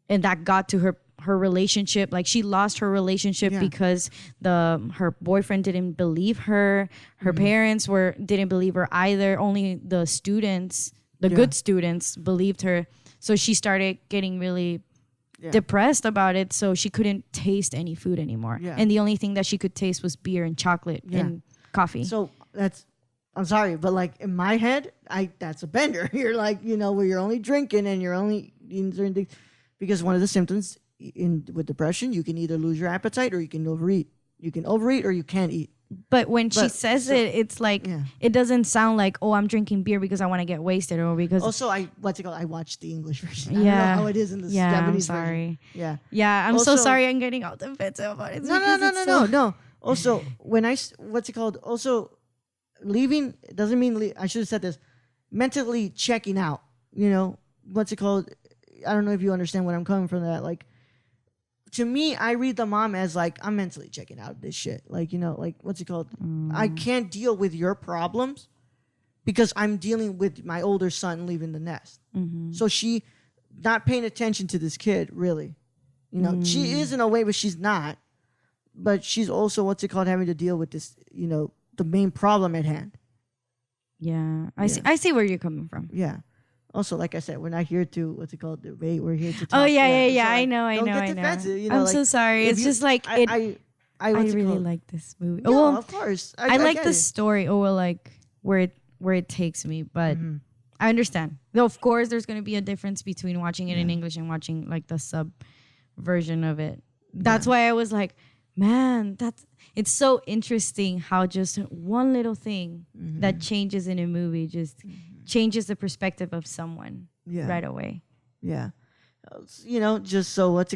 that got to her relationship. Like she lost her relationship because her boyfriend didn't believe her. Her parents didn't believe her either. Only the students, the good students, believed her. So she started getting really depressed about it. So she couldn't taste any food anymore. And the only thing that she could taste was beer and chocolate and coffee. So I'm sorry, but like in my head, that's a bender. You're like, where you're only drinking and you're only eating certain things. Because one of the symptoms with depression, you can either lose your appetite or you can overeat. You can overeat or you can't eat. But when she says it's like, it doesn't sound like, I'm drinking beer because I want to get wasted or because... Also, I watched the English version. I don't know how it is in the Japanese I'm sorry. version. Yeah. Yeah, I'm so sorry I'm getting all defensive about it. No. Also, when also, leaving doesn't mean, I should have said this, mentally checking out, I don't know if you understand what I'm coming from that. Like, to me, I read the mom as like, I'm mentally checking out this shit. Like, I can't deal with your problems because I'm dealing with my older son leaving the nest. So she not paying attention to this kid, really. She is in a way, but she's not. But she's also, having to deal with this, the main problem at hand. Yeah. I see where you're coming from. Yeah. Also, like I said, we're not here to debate. We're here to talk. Oh yeah. So, I know. Don't get defensive. I'm so sorry. It's just like I really like this movie. Yeah, well, of course. I like the story. Like where it takes me, but I understand. Though of course, there's going to be a difference between watching it in English and watching like the sub version of it. That's why I was like, man, it's so interesting how just one little thing that changes in a movie just changes the perspective of someone right away. Yeah. Just so I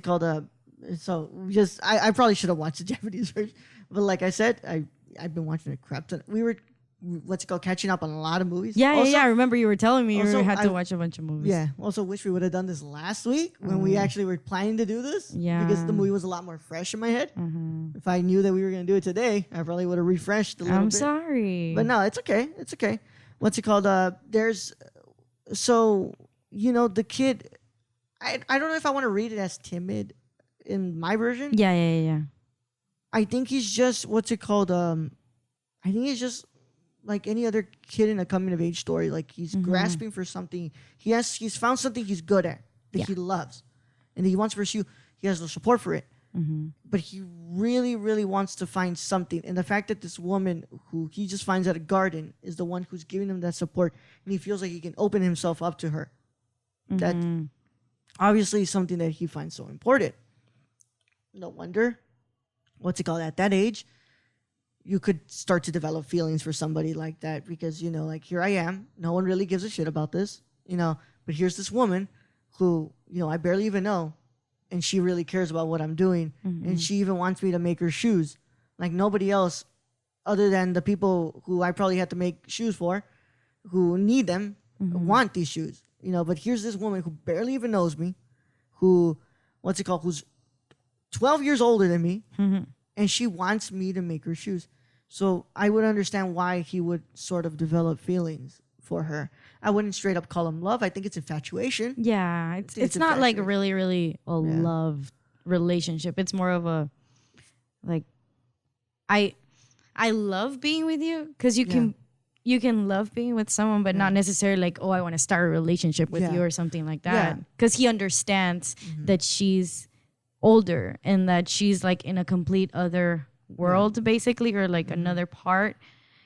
probably should have watched the Japanese version. But like I said, I've been watching a crap ton. We were catching up on a lot of movies. Yeah, I remember you were telling me you had to watch a bunch of movies. Yeah. Also wish we would have done this last week when we actually were planning to do this. Yeah. Because the movie was a lot more fresh in my head. If I knew that we were going to do it today, I probably would have refreshed a little bit. I'm sorry. But no, it's okay. It's okay. There's... So, the kid... I don't know if I want to read it as timid in my version. Yeah. I think he's just what's it called? I think he's just like any other kid in a coming of age story. Like he's grasping for something. He's found something he's good at that he loves, and that he wants to pursue. He has no support for it, but he really, really wants to find something. And the fact that this woman who he just finds at a garden is the one who's giving him that support, and he feels like he can open himself up to her. That obviously is something that he finds so important. No wonder, what's it called, at that age, you could start to develop feelings for somebody like that because, you know, like here I am, no one really gives a shit about this, you know, but here's this woman who, you know, I barely even know, and she really cares about what I'm doing, and she even wants me to make her shoes. Like nobody else other than the people who I probably had to make shoes for, who need them, want these shoes, you know, but here's this woman who barely even knows me, who, what's it called, who's 12 years older than me, and she wants me to make her shoes. So I would understand why he would sort of develop feelings for her. I wouldn't straight up call him love. I think it's infatuation. Yeah, it's not like really, really a love relationship. It's more of a like I love being with you because you can love being with someone, but not necessarily like, oh, I want to start a relationship with you or something like that. Because he understands that she's older and that she's like in a complete other world basically, or like another part.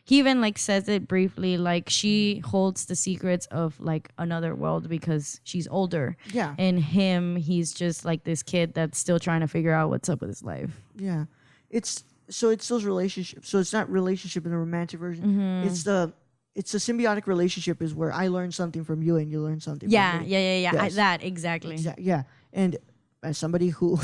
He even like says it briefly, like she holds the secrets of like another world because she's older. Yeah. And him, he's just like this kid that's still trying to figure out what's up with his life. Yeah. It's those relationships. So it's not relationship in the romantic version. It's the symbiotic relationship is where I learn something from you and you learn something from me. Yes. That exactly. Yeah. And as somebody who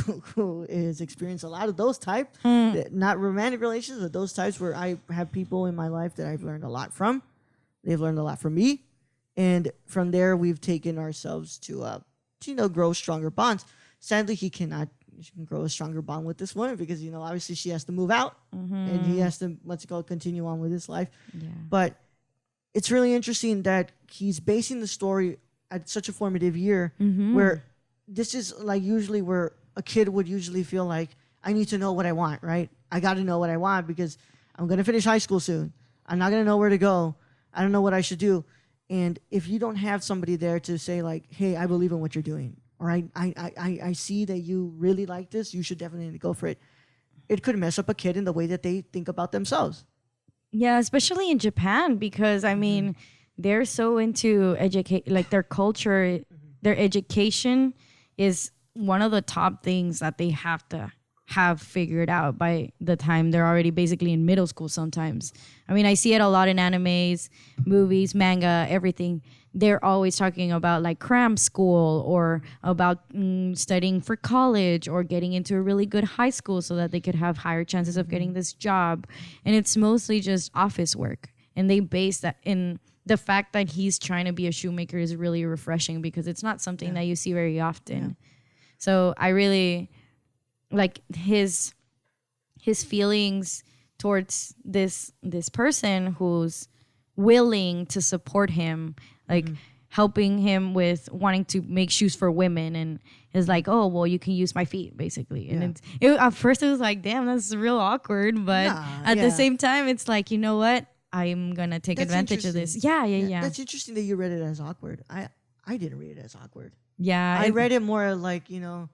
has experienced a lot of those type, not romantic relations, but those types where I have people in my life that I've learned a lot from. They've learned a lot from me. And from there, we've taken ourselves to grow stronger bonds. Sadly, he can grow a stronger bond with this woman because, you know, obviously she has to move out and he has to, continue on with his life. Yeah. But it's really interesting that he's basing the story at such a formative year where this is like usually where a kid would usually feel like, I need to know what I want, right? I got to know what I want because I'm going to finish high school soon. I'm not going to know where to go. I don't know what I should do. And if you don't have somebody there to say like, hey, I believe in what you're doing, or I see that you really like this, you should definitely go for it. It could mess up a kid in the way that they think about themselves. Yeah, especially in Japan, because I mean, they're so into like their culture, their education is one of the top things that they have to have figured out by the time they're already basically in middle school sometimes. I mean, I see it a lot in animes, movies, manga, everything. They're always talking about like cram school or about studying for college or getting into a really good high school so that they could have higher chances of getting this job. And it's mostly just office work. And they base that in the fact that he's trying to be a shoemaker is really refreshing because it's not something that you see very often. Yeah. So I really like his feelings towards this person who's willing to support him, like helping him with wanting to make shoes for women, and is like, oh well, you can use my feet basically. And at first it was like, damn, that's real awkward, but at the same time it's like, you know what, I'm gonna take advantage of this. Yeah. That's interesting that you read it as awkward. I didn't read it as awkward. Yeah, I read it more like, you know,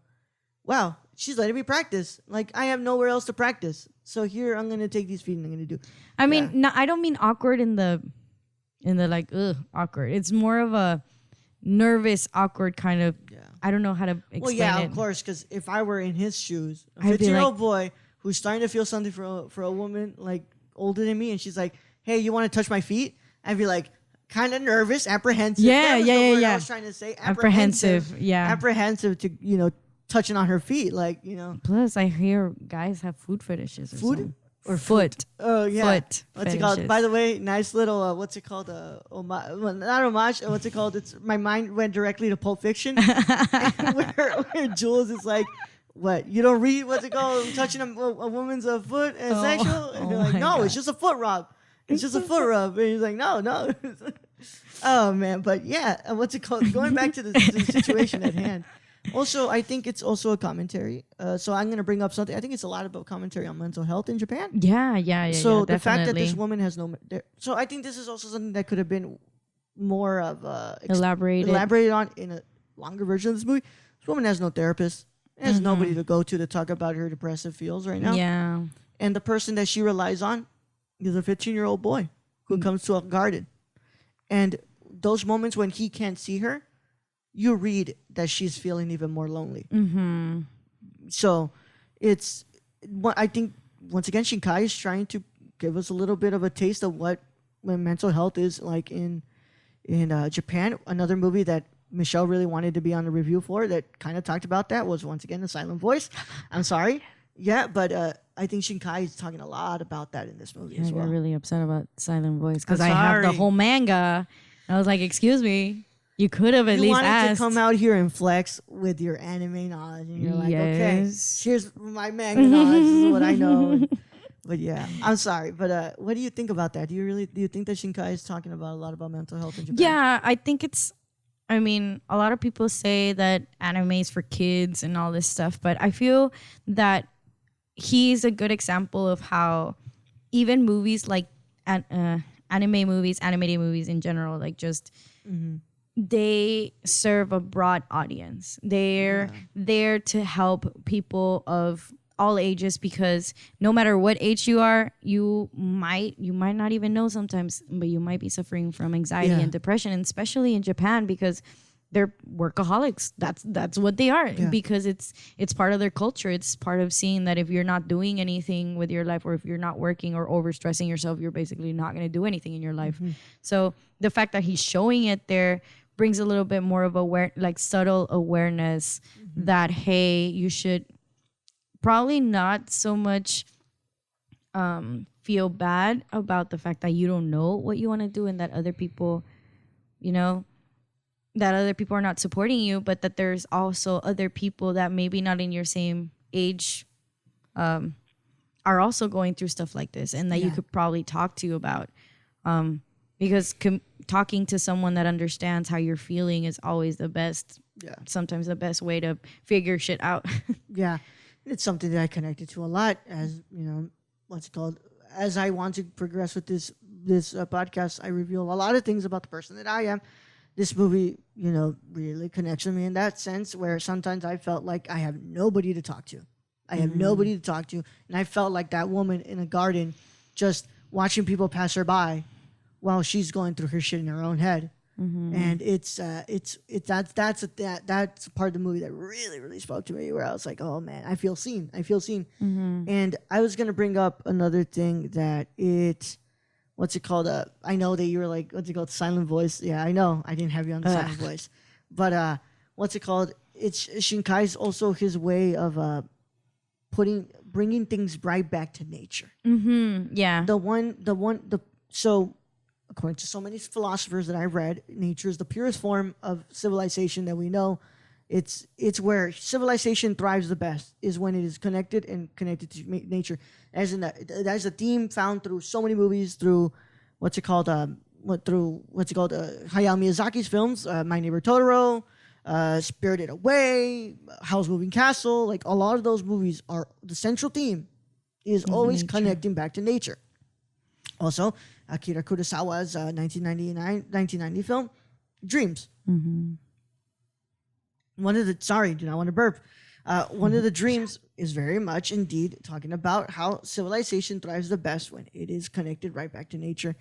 wow, she's letting me practice. Like, I have nowhere else to practice. So here, I'm going to take these feet and I'm going to do. I mean, no, I don't mean awkward in the like, awkward. It's more of a nervous, awkward kind of, I don't know how to explain it. Of course, because if I were in his shoes, a 15-year-old boy who's starting to feel something for a woman, like, older than me, and she's like, hey, you want to touch my feet? I'd be like, kind of nervous, apprehensive. Yeah. I was trying to say apprehensive. Yeah. Apprehensive to, you know, touching on her feet, like, you know. Plus, I hear guys have food fetishes. Or foot. Oh, yeah. Foot what's fetishes. It called? By the way, nice little, what's it called? Not homage. What's it called? My mind went directly to Pulp Fiction. where Jules is like, what? You don't read, what's it called? Touching a woman's foot and sexual? And you're like, no, God. It's just a foot rub. It's just a foot rub. And he's like, no. Oh, man. But yeah, what's it called? Going back to the situation at hand. Also, I think it's also a commentary. So I'm going to bring up something. I think it's a lot about commentary on mental health in Japan. Yeah, The fact that this definitely. woman has no. So I think this is also something that could have been more of Elaborated. elaborated on in a longer version of this movie. This woman has no therapist. Has nobody to go to talk about her depressive feels right now. Yeah. And the person that she relies on is a 15-year-old boy who comes to a garden. And those moments when he can't see her, you read that she's feeling even more lonely. So it's what I think once again Shinkai is trying to give us a little bit of a taste of what when mental health is like in Japan. Another movie that Michelle really wanted to be on the review for that kind of talked about that was once again The Silent Voice. I'm sorry. Yeah, but I think Shinkai is talking a lot about that in this movie as I got well. really upset about Silent Voice because I'm I have the sorry. whole manga. I was like, excuse me, you could have at You least wanted asked. to come out here and flex with your anime knowledge, and you're like, okay, Yes. here's my manga knowledge. This is what I know. But yeah, I'm sorry. But what do you think about that? Do you think that Shinkai is talking about a lot about mental health in Japan? Yeah, I think it's. I mean, a lot of people say that anime is for kids and all this stuff, but I feel that he's a good example of how even movies like anime movies, animated movies in general, like just they serve a broad audience. They're there to help people of all ages because no matter what age you are, you might not even know sometimes, but you might be suffering from anxiety and depression, and especially in Japan because they're workaholics. That's what they are because it's part of their culture. It's part of seeing that if you're not doing anything with your life or if you're not working or overstressing yourself, you're basically not going to do anything in your life. So the fact that he's showing it there brings a little bit more of subtle awareness that, hey, you should probably not so much feel bad about the fact that you don't know what you want to do and that other people, that other people are not supporting you, but that there's also other people that maybe not in your same age are also going through stuff like this and that you could probably talk to about. Because talking to someone that understands how you're feeling is always the best, sometimes the best way to figure shit out. Yeah. It's something that I connected to a lot as, what's it called? As I want to progress with this podcast, I reveal a lot of things about the person that I am. This movie, really connects with me in that sense where sometimes I felt like I have nobody to talk to. I have nobody to talk to. And I felt like that woman in a garden just watching people pass her by while she's going through her shit in her own head. And that's a part of the movie that really, really spoke to me where I was like, oh man, I feel seen. And I was going to bring up another thing that what's it called? I know that you were like, what's it called? Silent Voice. Yeah, I know. I didn't have you on the Silent Voice. But what's it called? It's Shinkai's also his way of bringing things right back to nature. Yeah. So according to so many philosophers that I read, nature is the purest form of civilization that we know. It's where civilization thrives the best is when it is connected to nature. As in that is a theme found through so many movies, through Hayao Miyazaki's films, My Neighbor Totoro, Spirited Away, Howl's Moving Castle. Like a lot of those movies are the central theme is always connecting back to nature. Also, Akira Kurosawa's 1990 film, Dreams. One of the dreams is very much indeed talking about how civilization thrives the best when it is connected right back to nature.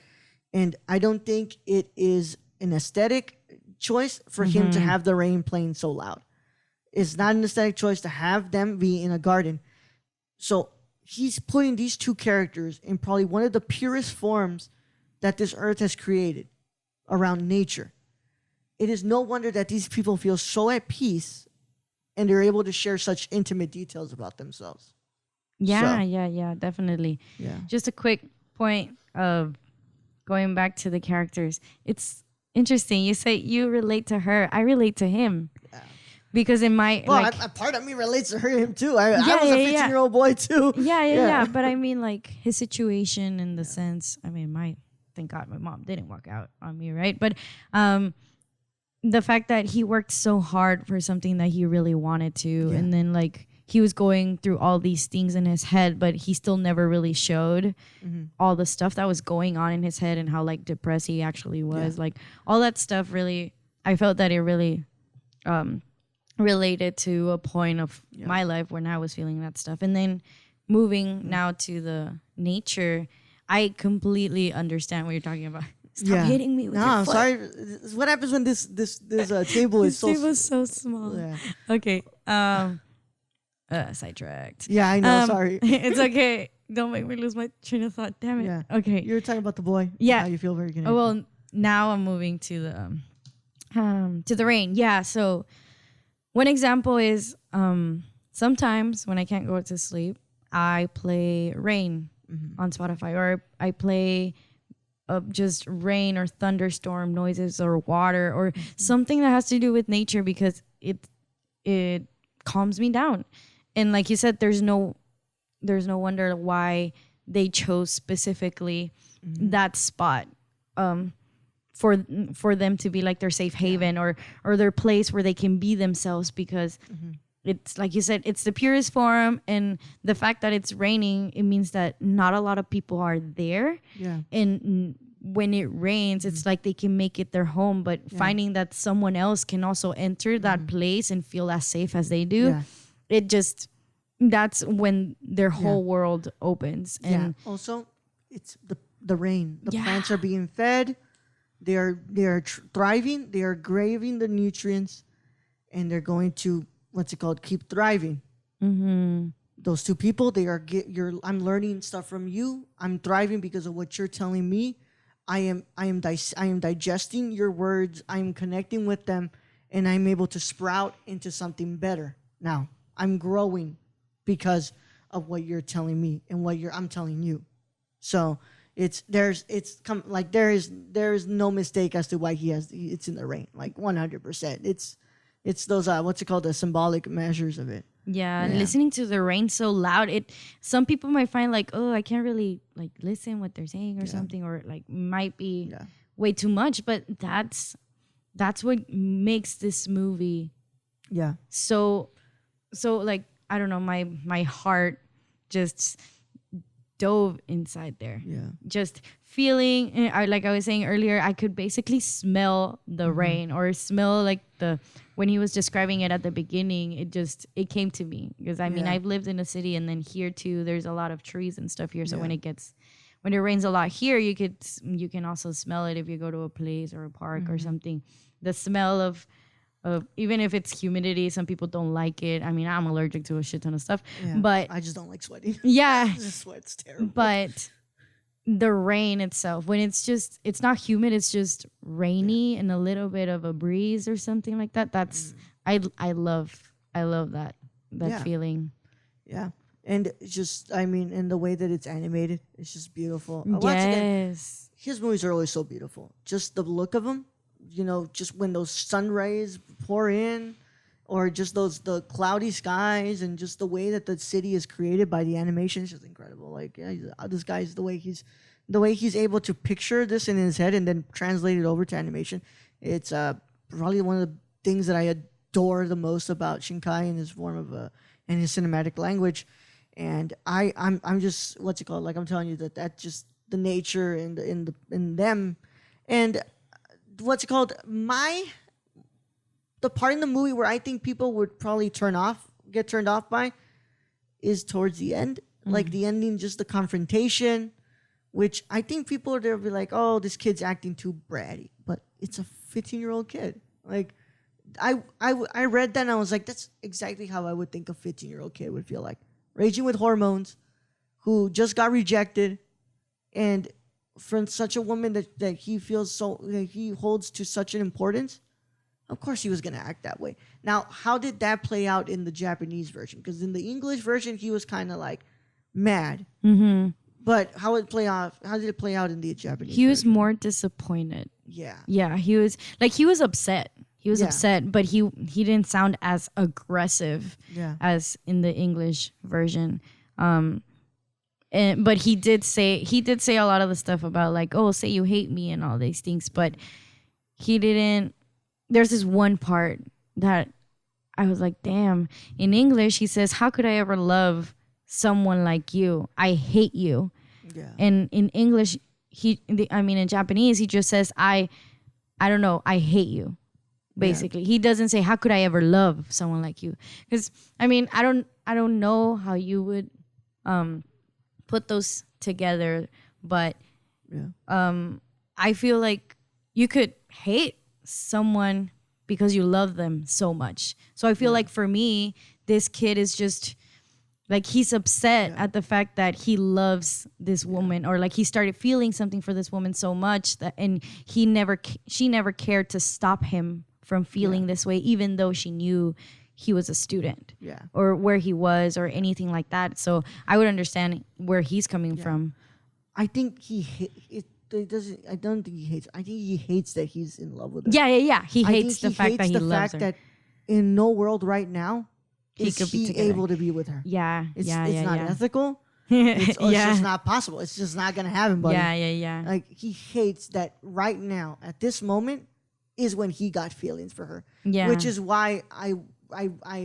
And I don't think it is an aesthetic choice for him to have the rain playing so loud. It's not an aesthetic choice to have them be in a garden. So he's putting these two characters in probably one of the purest forms that this earth has created around nature. It is no wonder that these people feel so at peace and they're able to share such intimate details about themselves. Yeah, definitely. Yeah. Just a quick point of going back to the characters. It's interesting. You say you relate to her. I relate to him. Yeah. Because in my... Well, a part of me relates to him too. I was a 15-year-old boy too. Yeah. But I mean, like, his situation in the sense... I mean, thank God my mom didn't walk out on me, right? But the fact that he worked so hard for something that he really wanted to, and then like he was going through all these things in his head, but he still never really showed all the stuff that was going on in his head and how like depressed he actually was. Like all that stuff really, I felt that it really related to a point of my life when I was feeling that stuff. And then moving now to the nature, I completely understand what you're talking about. Stop hitting me with your I'm foot. sorry. What happens when this table is so Table's so small. Yeah. Okay. Sidetracked. Yeah, I know. Sorry. It's okay. Don't make me lose my train of thought. Damn it. Yeah. Okay. You were talking about the boy. Yeah. How you feel very connected. Oh, well, now I'm moving to the rain. Yeah. So one example is sometimes when I can't go to sleep, I play rain on Spotify, or I play just rain or thunderstorm noises or water or something that has to do with nature, because it calms me down. And like you said, there's no wonder why they chose specifically that spot for them to be like their safe haven or their place where they can be themselves, because it's like you said, it's the purest form, and the fact that it's raining, it means that not a lot of people are there. Yeah. And when it rains, it's like they can make it their home, but finding that someone else can also enter that place and feel as safe as they do, that's when their whole world opens. And also, it's the rain. The plants are being fed. They are thriving. They are graving the nutrients, and they're going to keep thriving. Those two people, I'm learning stuff from you. I'm thriving because of what you're telling me. I am digesting your words. I'm connecting with them, and I'm able to sprout into something better. Now I'm growing because of what you're telling me and what I'm telling you. So there is no mistake as to why it's in the rain, like 100%. It's those the symbolic measures of it. Yeah, listening to the rain so loud, some people might find like, oh, I can't really like listen what they're saying or something, or like might be way too much, but that's what makes this movie so like, I don't know, my heart just dove inside there. Yeah. Just feeling, like I was saying earlier, I could basically smell the rain, or smell like when he was describing it at the beginning, it came to me, because I mean, I've lived in a city, and then here too, there's a lot of trees and stuff here. So when it rains a lot here, you can also smell it if you go to a place or a park or something. The smell of even if it's humidity, some people don't like it. I mean, I'm allergic to a shit ton of stuff, but I just don't like sweating. Yeah. Sweat's terrible. But the rain itself, when it's not humid, it's just rainy and a little bit of a breeze or something like that. That's I love that feeling. Yeah. And it's just, I mean, in the way that it's animated, it's just beautiful. Yes. His movies are always so beautiful. Just the look of them, just when those sun rays pour in, or just the cloudy skies, and just the way that the city is created by the animation is just incredible. Like, this guy's the way he's able to picture this in his head and then translate it over to animation. It's probably one of the things that I adore the most about Shinkai in his form of in his cinematic language. And I'm just, like I'm telling you, that's just the nature in them. And the part in the movie where I think people would probably get turned off by is towards the end. Like the ending, just the confrontation, which I think people are there be like, oh, this kid's acting too bratty. But it's a 15-year-old kid. Like, I read that and I was like, that's exactly how I would think a 15-year-old kid would feel like. Raging with hormones, who just got rejected, and from such a woman that he feels that he holds to such an importance. Of course he was going to act that way. Now, how did that play out in the Japanese version? Because in the English version, he was kind of like mad. But how did it play out in the Japanese He was version? more disappointed. Yeah. Yeah, he was upset. He was upset, but he didn't sound as aggressive as in the English version. But he did say a lot of the stuff about like, oh, say you hate me and all these things, but he didn't there's this one part that I was like, damn. In English, he says, "How could I ever love someone like you? I hate you." Yeah. And in English, in Japanese, he just says, I don't know, I hate you. Basically, he doesn't say, "How could I ever love someone like you?" Because I don't know how you would put those together, but I feel like you could hate someone because you love them so much. So I feel like for me, this kid is just like, he's upset at the fact that he loves this woman, or like he started feeling something for this woman so much that, and she never cared to stop him from feeling this way, even though she knew he was a student or where he was or anything like that. So I would understand where he's coming from. I think it doesn't. I don't think he hates. I think he hates that he's in love with her. Yeah. He hates the fact that he loves her. That in no world right now he is could be he together. able to be with her. It's not ethical. It's just not possible. It's just not gonna happen, buddy. Yeah. Like, he hates that right now at this moment is when he got feelings for her. Yeah. Which is why I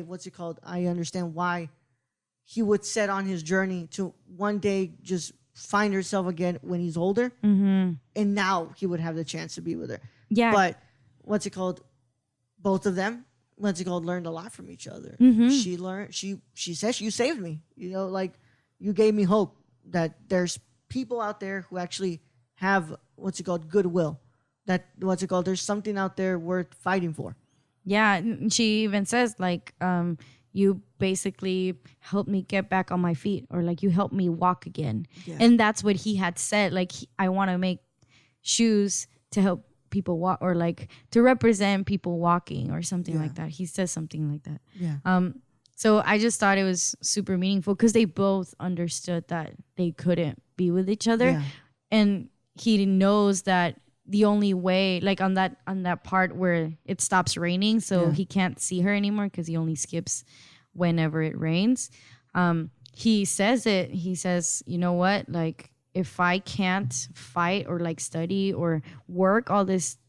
what's it called? I understand why he would set on his journey to one day just find herself again when he's older, and now he would have the chance to be with her. Yeah. But what's it called? Both of them, learned a lot from each other. She learned. She says, "You saved me. Like, you gave me hope that there's people out there who actually have goodwill. That there's something out there worth fighting for." Yeah, and she even says, like, you basically helped me get back on my feet, or like, you helped me walk again. Yeah. And that's what he had said. Like, I want to make shoes to help people walk, or like to represent people walking, or something like that. He says something like that. Yeah. So I just thought it was super meaningful because they both understood that they couldn't be with each other. Yeah. And he knows that the only way, like on that part where it stops raining, so he can't see her anymore because he only skips whenever it rains. He says it. He says, "You know what? Like, if I can't fight or like study or work all these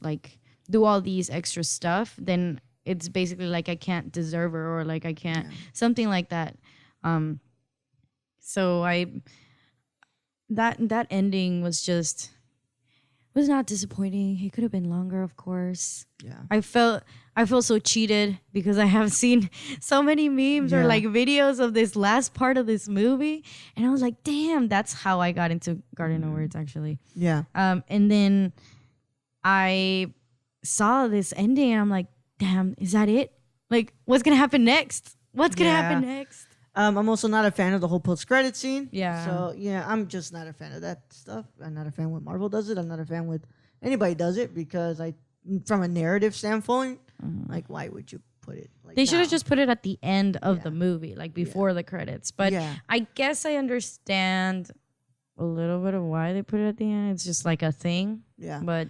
like do all these extra stuff, then it's basically like I can't deserve her, or like I can't something like that." So that ending was not disappointing. It could have been longer, of course. Yeah. I felt so cheated because I have seen so many memes or like videos of this last part of this movie, and I was like, damn, that's how I got into Garden of Words, actually. Yeah. And then I saw this ending and I'm like, damn, is that it? Like, what's gonna happen next? What's gonna happen next? I'm also not a fan of the whole post-credit scene. Yeah. So, I'm just not a fan of that stuff. I'm not a fan when Marvel does it. I'm not a fan with anybody does it, because from a narrative standpoint, like, why would you put it like They should have just put it at the end of the movie, like before the credits. But I guess I understand a little bit of why they put it at the end. It's just like a thing. Yeah. But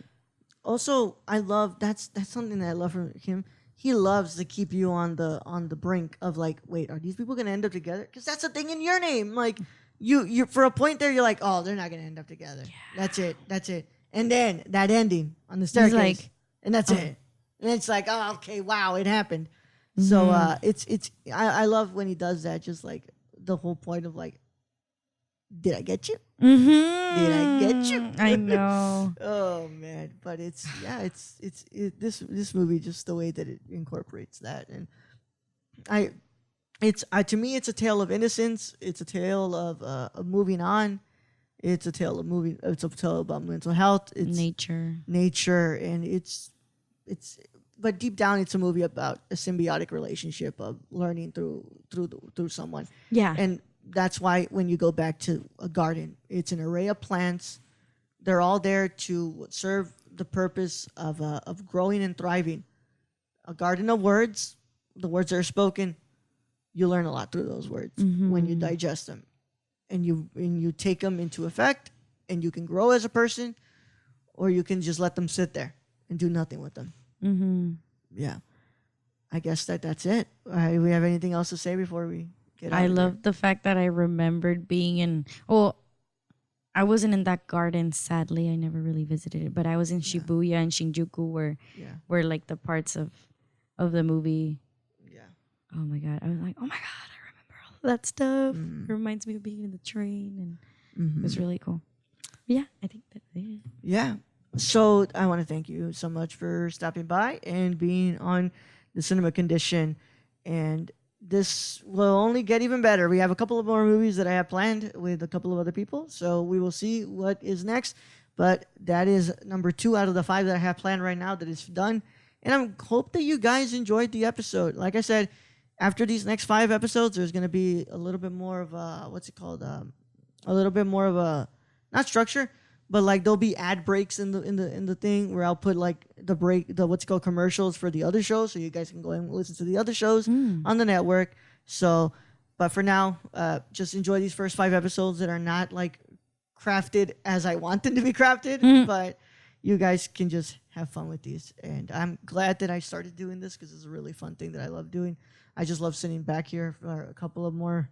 also, I love that's something that I love from him. He loves to keep you on the brink of like, wait, are these people gonna end up together? Because that's a thing in your name. Like, you for a point there, you're like, oh, they're not gonna end up together. Yeah. That's it. And then that ending on the staircase, like, and that's it. And it's like, oh, okay, wow, it happened. Mm-hmm. So I love when he does that. Just like the whole point of like, did I get you? Mm-hmm. Did I get you? I know. Oh man, but this movie, just the way that it incorporates that, and to me it's a tale of innocence. It's a tale of moving on. It's a tale about mental health. It's nature, and it's but deep down it's a movie about a symbiotic relationship of learning through someone. Yeah, and that's why when you go back to a garden, it's an array of plants. They're all there to serve the purpose of growing and thriving. A garden of words, the words that are spoken, you learn a lot through those words when you digest them, and you take them into effect, and you can grow as a person, or you can just let them sit there and do nothing with them. Mm-hmm. Yeah, I guess that's it. We have anything else to say before we? I love the fact that I remembered being in. Well, I wasn't in that garden, sadly. I never really visited it, but I was in Shibuya and Shinjuku, where like the parts of the movie. Yeah. Oh my god! I was like, oh my god, I remember all that stuff. It reminds me of being in the train, and it was really cool. But yeah, I think that's it. Yeah. So I want to thank you so much for stopping by and being on the Cinema Condition. And this will only get even better. We have a couple of more movies that I have planned with a couple of other people. So we will see what is next. But that is number 2 out of the 5 that I have planned right now that is done. And I hope that you guys enjoyed the episode. Like I said, after these next 5 episodes, there's going to be a little bit more of a, a little bit more of a, not structure, but like there'll be ad breaks in the thing where I'll put like the commercials for the other shows, so you guys can go and listen to the other shows on the network. So, but for now, just enjoy these first 5 episodes that are not like crafted as I want them to be crafted, but you guys can just have fun with these. And I'm glad that I started doing this because it's a really fun thing that I love doing. I just love sitting back here for a couple of more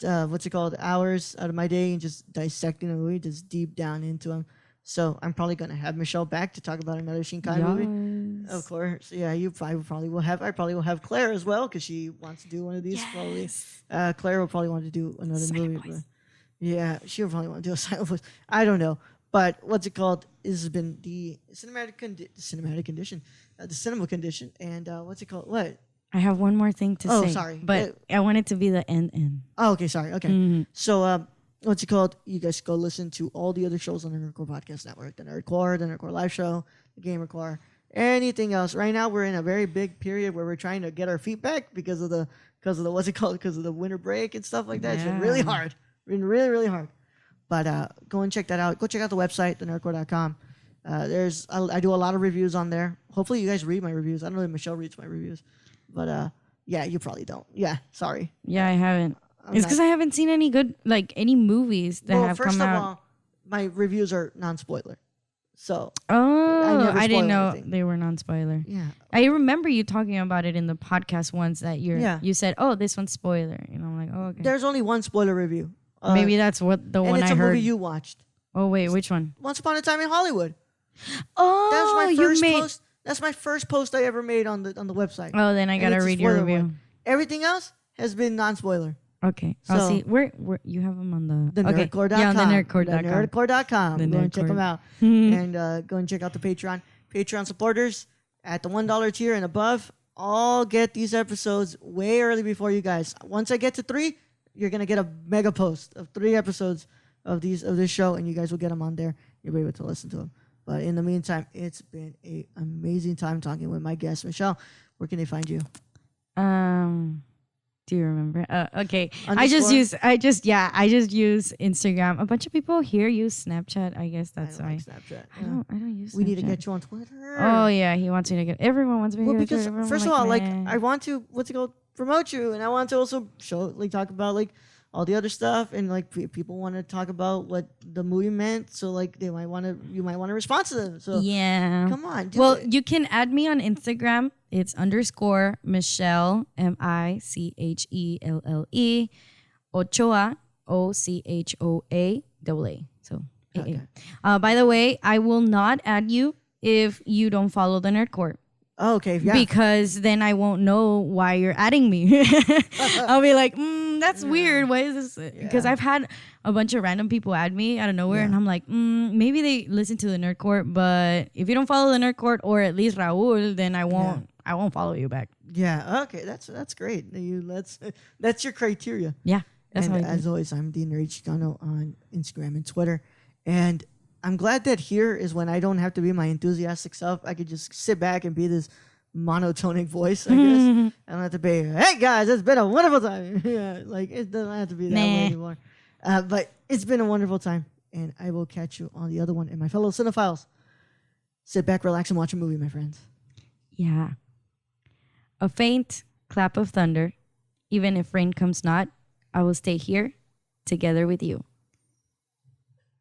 hours out of my day and just dissecting a movie, just deep down into them. So I'm probably gonna have Michelle back to talk about another Shinkai movie. Of course, yeah. I probably will have Claire as well because she wants to do one of these. Probably, Claire will probably want to do another movie. But yeah, she'll probably want to do a silent voice. I don't know, but this has been the cinema condition, and What? I have one more thing to say. Oh, sorry. But I want it to be the end. Oh, okay, sorry. Okay. So, you guys go listen to all the other shows on the Nerdcore Podcast Network, the Nerdcore Live Show, the Gamercore, anything else. Right now, we're in a very big period where we're trying to get our feet back because of the winter break and stuff like that. It's been really hard. Been really, really hard. But go and check that out. Go check out the website, thenerdcore.com. I do a lot of reviews on there. Hopefully, you guys read my reviews. I don't know if Michelle reads my reviews. But yeah, you probably don't. Yeah, sorry. Yeah, I haven't. It's because I haven't seen any any movies that have come out. First of all, my reviews are non-spoiler. So I didn't know they were non-spoiler. Yeah, I remember you talking about it in the podcast once that you said, "Oh, this one's spoiler," and I'm like, "Oh, okay." There's only one spoiler review. Maybe that's what the one I heard. And it's a movie you watched. Oh wait, which one? Once Upon a Time in Hollywood. Oh, that's my first post. That's my first post I ever made on the website. Oh, then I gotta read your review. Everything else has been non-spoiler. Okay, I'll see. Where you have them on the nerdcore.com. Yeah, on the nerdcore.com. Nerdcore.com. Go and check them out, and go and check out the Patreon. Patreon supporters at the $1 tier and above all get these episodes way early before you guys. Once I get to 3, you're gonna get a mega post of 3 episodes of this show, and you guys will get them on there. You'll be able to listen to them. But in the meantime, it's been an amazing time talking with my guest, Michelle. Where can they find you? Do you remember? Okay. Underscore? I just use Instagram. A bunch of people here use Snapchat. I guess that's why. Like Snapchat. I don't use Snapchat. We need to get you on Twitter. Oh yeah, he wants me to get. Everyone wants me to get. Well, because first of all, I want to promote you, and I want to also talk about all the other stuff, and people want to talk about what the movie meant, so you might want to respond to them. So yeah, come on. You can add me on Instagram. It's _Michelle MICHELLE Ochoa OCHOA AA. So okay. By the way, I will not add you if you don't follow the Nerdcore. Oh, okay. Yeah. Because then I won't know why you're adding me. I'll be like, that's weird. Why is this? Because I've had a bunch of random people add me out of nowhere, and I'm like, maybe they listen to the Nerdcore, but if you don't follow the Nerdcore or at least Raul, then I won't. I won't follow you back. Yeah. Okay. That's great. That's your criteria. Yeah. That's and as always, I'm the Nerd Chicano on Instagram and Twitter, and I'm glad that here is when I don't have to be my enthusiastic self. I could just sit back and be this monotonic voice, I guess. I don't have to be, hey guys, it's been a wonderful time. Yeah, it doesn't have to be that way anymore. But it's been a wonderful time, and I will catch you on the other one. And my fellow cinephiles, sit back, relax, and watch a movie, my friends. Yeah. A faint clap of thunder, even if rain comes not, I will stay here together with you.